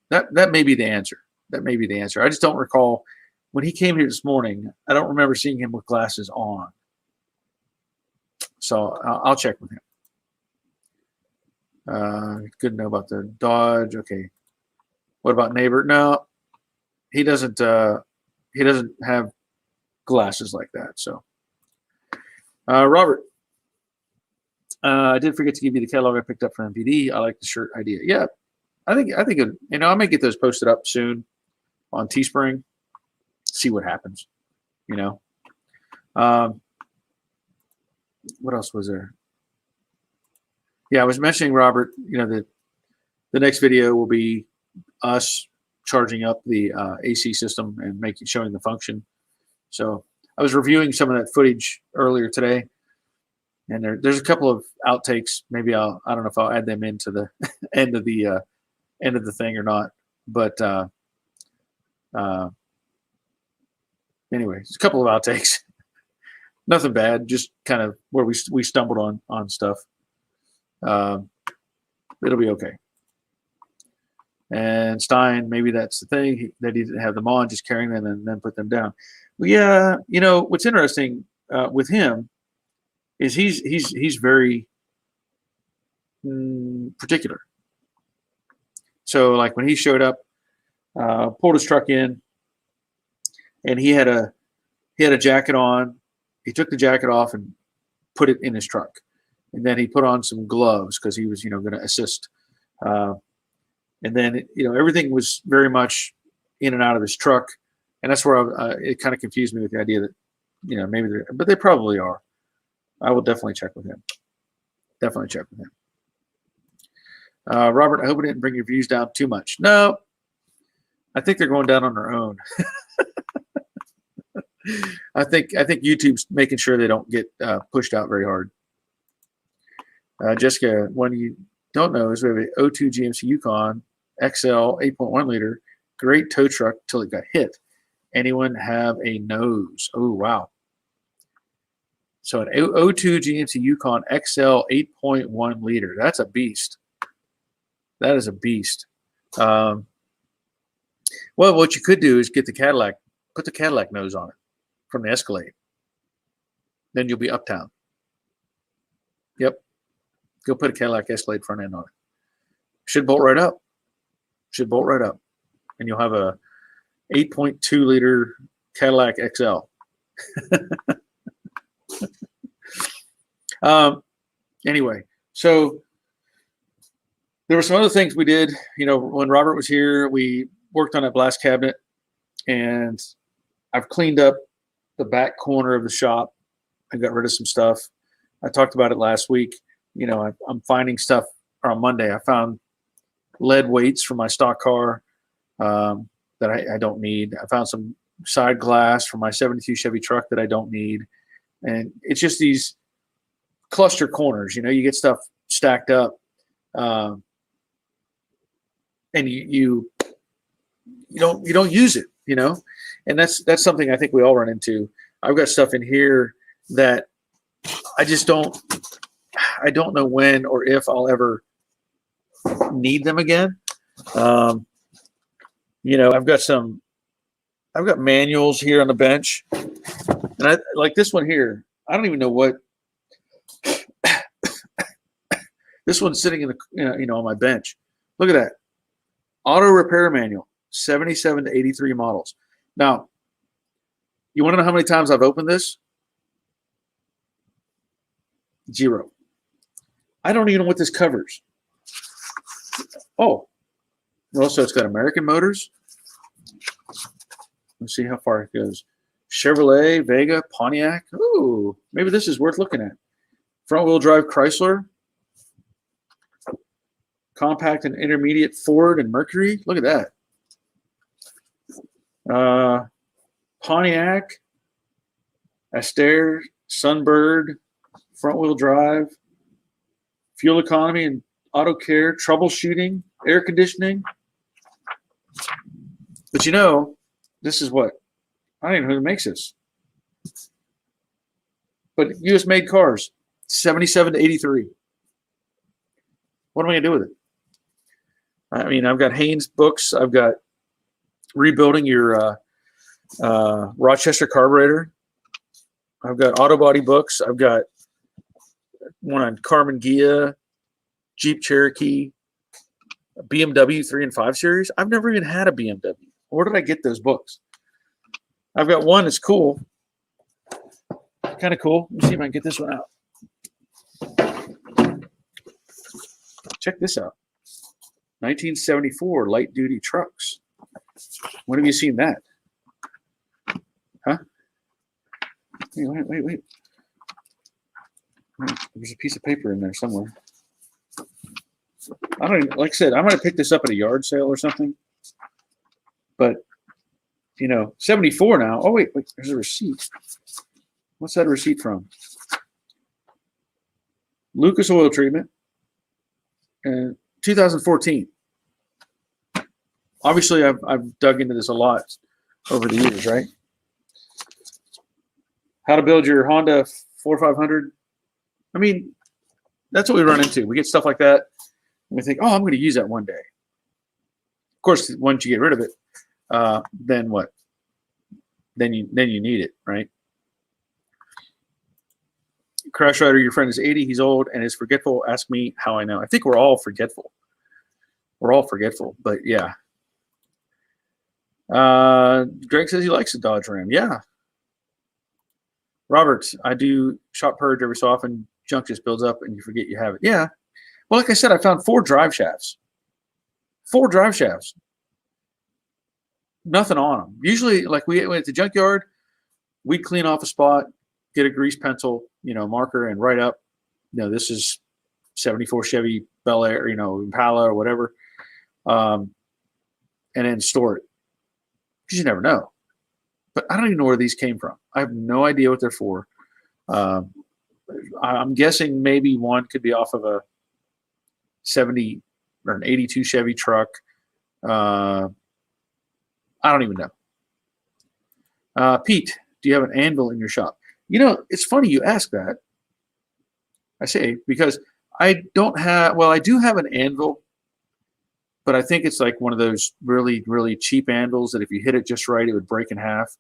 that may be the answer. That may be the answer. I just don't recall when he came here this morning. I don't remember seeing him with glasses on. So I'll check with him. Good to know about the Dodge. Okay. What about neighbor? No, he doesn't have glasses like that. So, Robert, I did forget to give you the catalog I picked up from MPD. I like the shirt idea. Yeah, I think I may get those posted up soon on Teespring. See what happens. What else was there? Yeah, I was mentioning, Robert, that the next video will be us charging up the AC system and showing the function. So I was reviewing some of that footage earlier today, and there's a couple of outtakes. Maybe I don't know if I'll add them into the end of the thing or not. But anyway, it's a couple of outtakes. Nothing bad, just kind of where we stumbled on stuff. It'll be okay. And Stein, maybe that's the thing that he didn't have them on, just carrying them and then put them down. Well, yeah, what's interesting with him is he's very particular. So like when he showed up, pulled his truck in, and he had a jacket on. He took the jacket off and put it in his truck, and then he put on some gloves because he was going to assist. And then everything was very much in and out of his truck, and that's where it kind of confused me with the idea that maybe but they probably are. I will definitely check with him. Definitely check with him. Robert, I hope I didn't bring your views down too much. No, I think they're going down on their own. I think YouTube's making sure they don't get pushed out very hard. Jessica, one you don't know is we have an 02 GMC Yukon XL 8.1 liter, great tow truck till it got hit. Anyone have a nose? Oh, wow. So an 02 GMC Yukon XL 8.1 liter. That's a beast. That is a beast. Well, what you could do is get the Cadillac, put the Cadillac nose on it from the Escalade. Then you'll be uptown. Yep. Go put a Cadillac Escalade front end on it. Should bolt right up. Should bolt right up. And you'll have a 8.2 liter Cadillac XL. Anyway, so there were some other things we did. When Robert was here, we worked on a blast cabinet, and I've cleaned up the back corner of the shop. I got rid of some stuff. I talked about it last week. I'm finding stuff. Or on Monday, I found lead weights for my stock car that I don't need. I found some side glass for my 72 Chevy truck that I don't need. And it's just these cluster corners. You get stuff stacked up, and you don't use it. And that's something I think we all run into. I've got stuff in here that I just don't know when or if I'll ever need them again. I've got manuals here on the bench, and I like this one here. I don't even know what this one's sitting in the on my bench. Look at that auto repair manual, 77 to 83 models. Now, you want to know how many times I've opened this? 0. I don't even know what this covers. Oh, well, so it's got American motors. Let's see how far it goes. Chevrolet, Vega, Pontiac. Ooh, maybe this is worth looking at. Front-wheel drive Chrysler. Compact and intermediate Ford and Mercury. Look at that. Pontiac, Astaire, Sunbird, front-wheel drive, fuel economy and auto care, troubleshooting, air conditioning. But this is what? I don't even know who makes this. But U.S. made cars, 77 to 83. What am I going to do with it? I mean, I've got Haynes books. I've got rebuilding your Rochester carburetor. I've got auto body books. I've got one on Carmen Ghia, Jeep Cherokee, BMW 3 and 5 Series. I've never even had a BMW. Where did I get those books? I've got one that's cool. Kind of cool. Let me see if I can get this one out. Check this out. 1974 light duty trucks. When have you seen that? Huh? Wait. There's a piece of paper in there somewhere. I don't even, like I said, I might have picked this up at a yard sale or something. But 74 now. Oh wait, there's a receipt. What's that receipt from? Lucas Oil Treatment. 2014. Obviously, I've dug into this a lot over the years, right? How to build your Honda 4500. I mean, that's what we run into. We get stuff like that, and we think, "Oh, I'm going to use that one day." Of course, once you get rid of it, then what? Then you need it, right? Crash Rider, your friend is 80. He's old and is forgetful. Ask me how I know. I think we're all forgetful. We're all forgetful, but yeah. Greg says he likes the Dodge Ram. Yeah. Robert, I do shop purge every so often. Junk just builds up and you forget you have it. Yeah. Well, like I said, I found 4 drive shafts. 4 drive shafts. Nothing on them. Usually, like we at the junkyard, we'd clean off a spot, get a grease pencil, marker, and write up, this is 74 Chevy Bel Air, Impala or whatever, and then store it. Because you never know. But I don't even know where these came from. I have no idea what they're for. I'm guessing maybe one could be off of a 70 or an 82 Chevy truck. I don't even know. Pete, do you have an anvil in your shop? It's funny you ask that. I say because I don't have. Well, I do have an anvil, but I think it's like one of those really, really cheap anvils that if you hit it just right, it would break in half.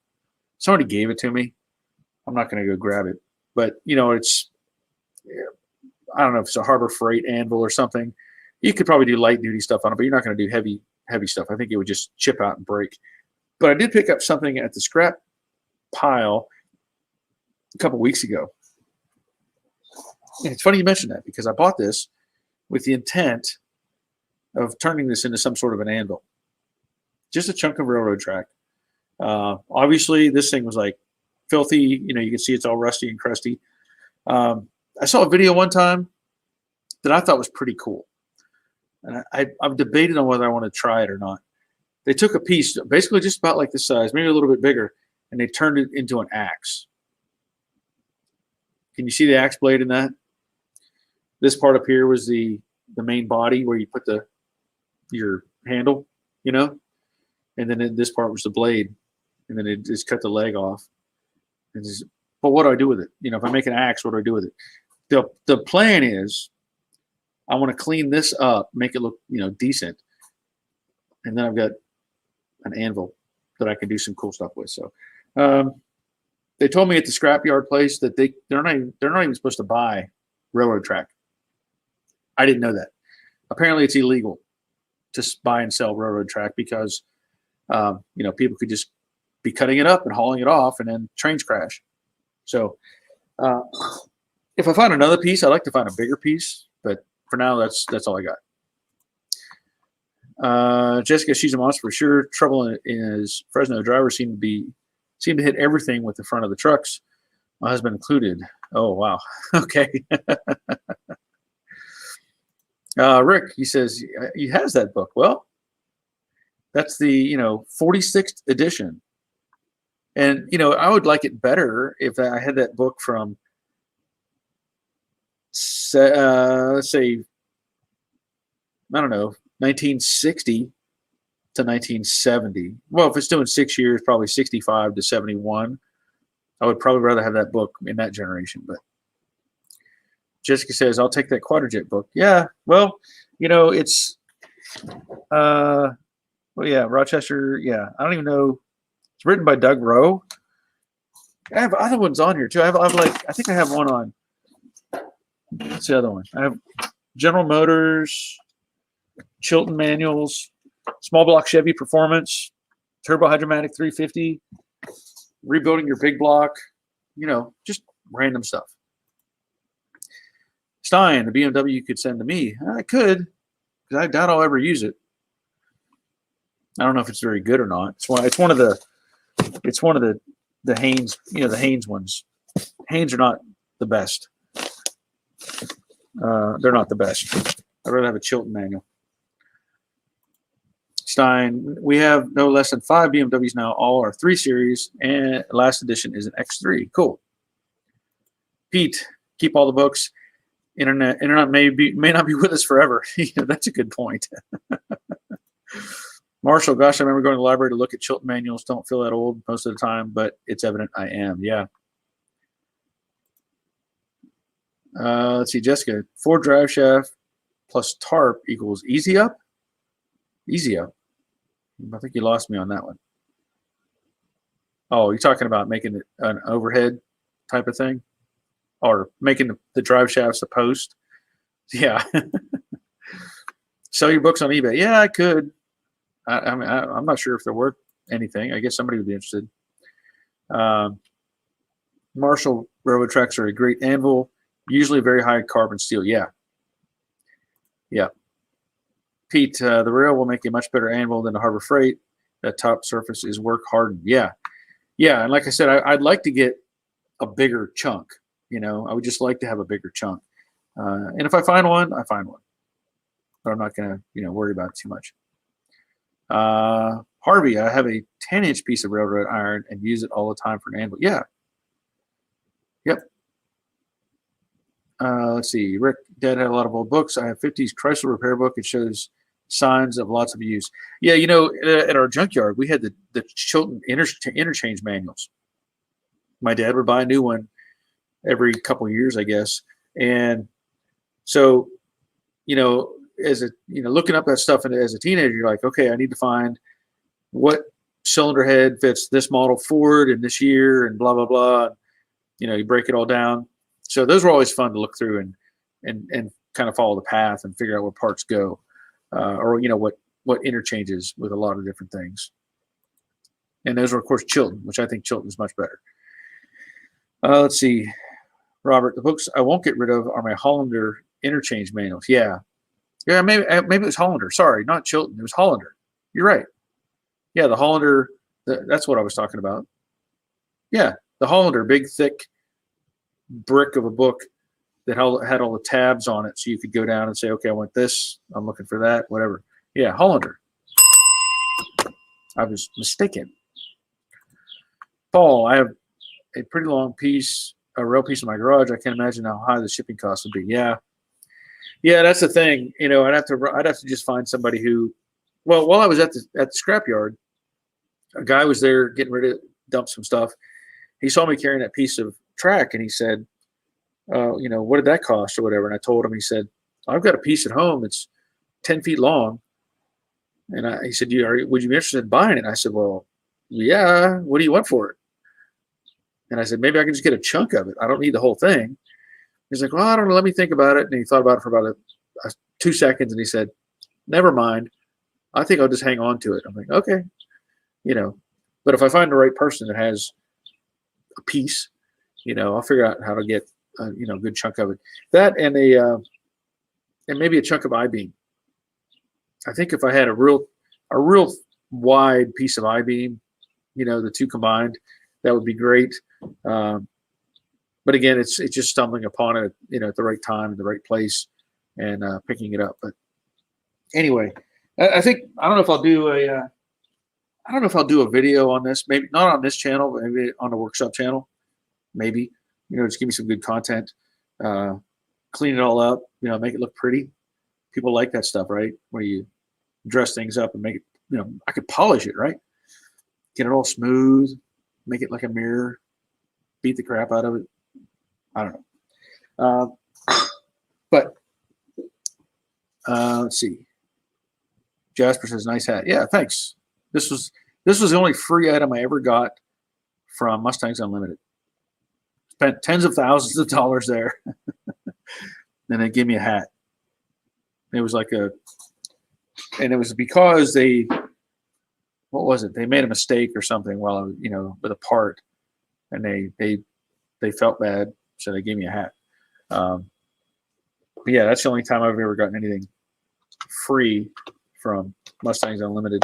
Somebody gave it to me. I'm not going to go grab it, but it's. I don't know if it's a Harbor Freight anvil or something. You could probably do light duty stuff on it, but you're not going to do heavy stuff. I think it would just chip out and break. But I did pick up something at the scrap pile a couple weeks ago. And it's funny you mentioned that because I bought this with the intent of turning this into some sort of an anvil. Just a chunk of railroad track. Obviously, this thing was like filthy. You can see it's all rusty and crusty. I saw a video one time that I thought was pretty cool. And I've debated on whether I want to try it or not. They took a piece, basically just about like this size, maybe a little bit bigger, and they turned it into an axe. Can you see the axe blade in that? This part up here was the main body where you put your handle, and then this part was the blade, and then it just cut the leg off. But what do I do with it? If I make an axe, what do I do with it? The plan is I want to clean this up, make it look, decent. And then I've got an anvil that I can do some cool stuff with. So they told me at the scrapyard place that they're not even supposed to buy railroad track. I didn't know that. Apparently it's illegal to buy and sell railroad track because, people could just be cutting it up and hauling it off and then trains crash. So if I find another piece, I'd like to find a bigger piece, but for now, that's all I got. Jessica, she's a monster for sure. Trouble is Fresno drivers seem to hit everything with the front of the trucks, my husband included. Oh, wow. Okay. Rick, he says he has that book. Well, that's the 46th edition. And, I would like it better if I had that book from, let's say, I don't know, 1960 to 1970. Well, if it's doing 6 years, probably 65 to 71. I would probably rather have that book in that generation. But Jessica says, I'll take that Quadrajet book. Yeah, well, it's, Rochester. Yeah, I don't even know. It's written by Doug Rowe. I have other ones on here too. I think I have one on. What's the other one? I have General Motors, Chilton manuals, small block Chevy Performance, Turbo Hydromatic 350, rebuilding your big block. Just random stuff. Stein, the BMW you could send to me. I could, because I doubt I'll ever use it. I don't know if it's very good or not. It's one of the Haynes, the Haynes ones. Haynes are not the best. They're not the best. I'd rather have a Chilton manual. Stein, we have no less than 5 BMWs now. All are 3 Series, and last edition is an X3. Cool. Pete, keep all the books. Internet may not be with us forever. That's a good point. Marshall, gosh, I remember going to the library to look at Chilton manuals. Don't feel that old most of the time, but it's evident I am. Yeah. Let's see, Jessica. Ford drive shaft plus tarp equals easy up? Easy up. I think you lost me on that one. Oh, you're talking about making it an overhead type of thing? Or making the drive shafts a post? Yeah. Sell your books on eBay. Yeah, I could. I'm not sure if they're worth anything. I guess somebody would be interested. Marshall railroad tracks are a great anvil, usually very high carbon steel. Yeah. Yeah. Pete, the rail will make a much better anvil than the Harbor Freight. that top surface is work hardened. Yeah. Yeah. And like I said, I'd like to get a bigger chunk. I would just like to have a bigger chunk. And if I find one, I find one. But I'm not going to, worry about it too much. Harvey, I have a 10-inch piece of railroad iron and use it all the time for an anvil. Yeah. Yep. Let's see. Rick, Dad had a lot of old books. I have 50s Chrysler repair book. It shows signs of lots of use. Yeah, at our junkyard, we had the Chilton interchange manuals. My dad would buy a new one every couple of years, I guess. And so, looking up that stuff and as a teenager, you're like, okay, I need to find what cylinder head fits this model Ford in this year and blah, blah, blah. You break it all down. So those were always fun to look through and kind of follow the path and figure out where parts go, or what interchanges with a lot of different things. And those were, of course, Chilton, which I think Chilton is much better. Let's see, Robert, the books I won't get rid of are my Hollander interchange manuals. Yeah, maybe it was Hollander. Sorry, not Chilton. It was Hollander. You're right. Yeah, the Hollander. That's what I was talking about. Yeah, the Hollander, big, thick brick of a book that had all the tabs on it, so you could go down and say, okay, I want this, I'm looking for that, whatever. Yeah, Hollander. I was mistaken. Paul, I have a pretty long piece, a rail piece in my garage. I can't imagine how high the shipping cost would be. Yeah, that's the thing. I'd have to just find somebody who, well, while I was at the scrapyard, a guy was there getting ready to dump some stuff. He saw me carrying that piece of track, and he said, what did that cost or whatever? And I told him. He said, I've got a piece at home. It's 10 feet long. And he said, would you be interested in buying it? And I said, well, yeah. What do you want for it? And I said, maybe I can just get a chunk of it. I don't need the whole thing. He's like, well, I don't know. Let me think about it. And he thought about it for about 2 seconds. And he said, never mind. I think I'll just hang on to it. I'm like, okay. But if I find the right person that has a piece, I'll figure out how to get a good chunk of it. That and and maybe a chunk of I-beam. I think if I had a real wide piece of I-beam, the two combined, that would be great. But again, it's just stumbling upon it, at the right time, the right place, and picking it up. But anyway, I think I don't know if I'll do a video on this. Maybe not on this channel, but maybe on the workshop channel. Maybe just give me some good content. Clean it all up. Make it look pretty. People like that stuff, right? Where you dress things up and make it. I could polish it, right? Get it all smooth. Make it like a mirror. Beat the crap out of it. I don't know. But let's see. Jasper says, "Nice hat." Yeah, thanks. This was the only free item I ever got from Mustangs Unlimited. Spent tens of thousands of dollars there, and they gave me a hat. It was and it was because what was it? They made a mistake or something while I was, with a part, and they felt bad, so they gave me a hat. But yeah, that's the only time I've ever gotten anything free from Mustangs Unlimited,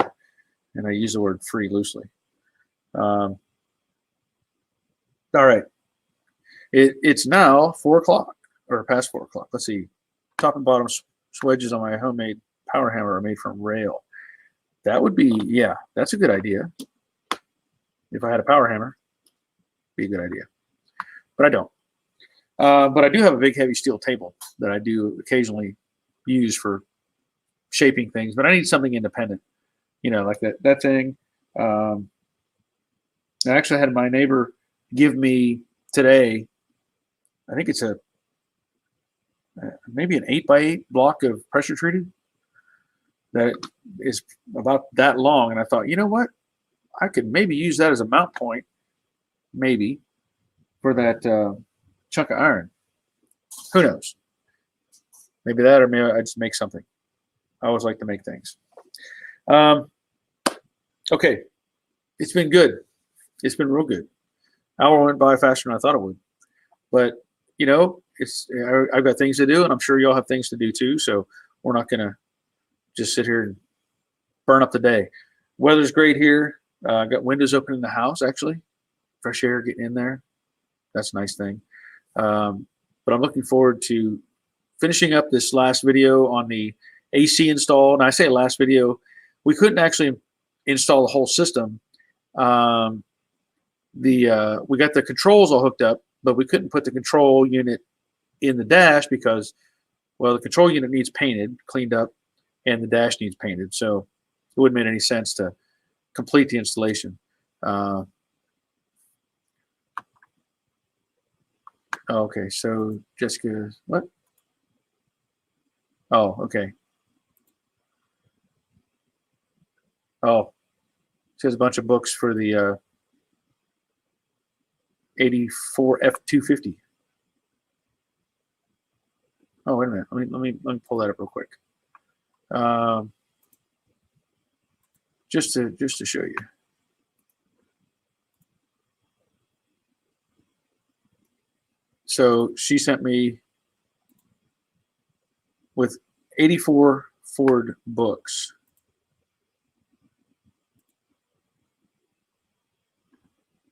and I use the word free loosely. All right, it's now 4 o'clock or past 4 o'clock. Let's see, top and bottom swedges on my homemade power hammer are made from rail. That would be, yeah, that's a good idea. If I had a power hammer, be a good idea. But I don't. But I do have a big, heavy steel table that I do occasionally use for shaping things. But I need something independent, like that thing. I actually had my neighbor give me today, I think it's maybe an 8x8 block of pressure treated that is about that long. And I thought, you know what? I could maybe use that as a mount point, maybe, for that chunk of iron. Who knows? Maybe that, or maybe I just make something. I always like to make things. Okay. It's been good. It's been real good. Hour went by faster than I thought it would. But, I've got things to do, and I'm sure y'all have things to do too. So we're not going to just sit here and burn up the day. Weather's great here. Got windows open in the house, actually. Fresh air getting in there. That's a nice thing. But I'm looking forward to finishing up this last video on the AC install. And I say last video, we couldn't actually install the whole system. We got the controls all hooked up, but we couldn't put the control unit in the dash because, well, the control unit needs painted, cleaned up, and the dash needs painted. So it wouldn't make any sense to complete the installation. Okay, so Jessica, what? Oh, okay. Oh, she has a bunch of books for the 84 F250. Oh, wait a minute. Let me pull that up real quick. Just to show you. So she sent me with 84 Ford books.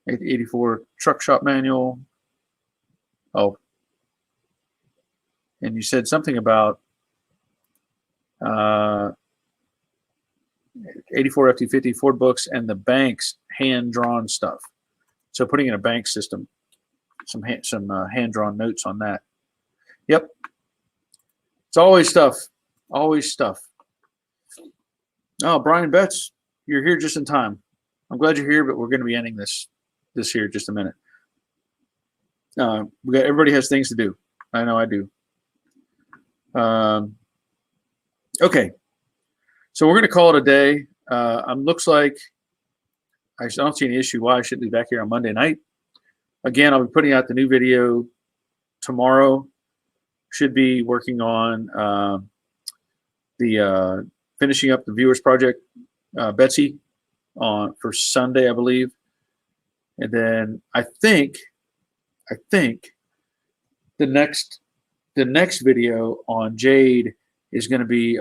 '84 truck shop manual. Oh, and you said something about 84 F250 Ford books and the bank's hand-drawn stuff. So putting in a bank system, some hand-drawn notes on that. Yep. It's always stuff. Always stuff. Oh, Brian Betts, you're here just in time. I'm glad you're here, but we're going to be ending this here in just a minute. Everybody has things to do. I know I do. Okay. So we're going to call it a day. Looks like I don't see any issue why I should be back here on Monday night. Again, I'll be putting out the new video tomorrow. Should be working on finishing up the Viewers Project, Betsy, for Sunday, I believe. And then I think the next video on Jade is going to be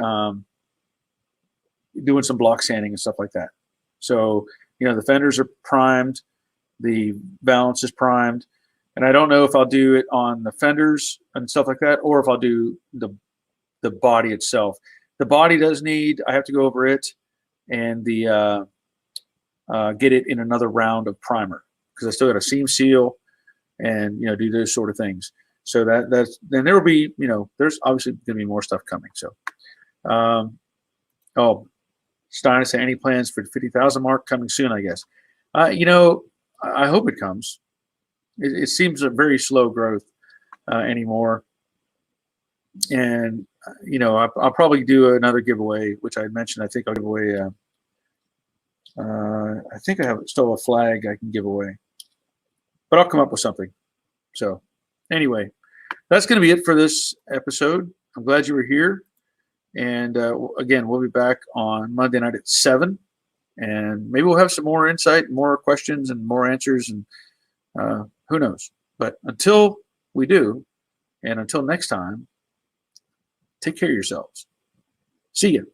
doing some block sanding and stuff like that. So, the fenders are primed, the balance is primed, and I don't know if I'll do it on the fenders and stuff like that, or if I'll do the body itself. The body does need, I have to go over it and get it in another round of primer because I still got a seam seal and do those sort of things. So that's then there will be there's obviously going to be more stuff coming. So, Stein is saying any plans for the 50,000 mark coming soon? I guess. I hope it comes. It seems a very slow growth anymore, and I'll probably do another giveaway, which I mentioned. I think I'll give away. I think I have still a flag I can give away, but I'll come up with something. So, anyway, that's going to be it for this episode. I'm glad you were here, and again, we'll be back on Monday night at 7, and maybe we'll have some more insight, more questions, and more answers, and who knows. But until we do, and until next time, take care of yourselves. See you.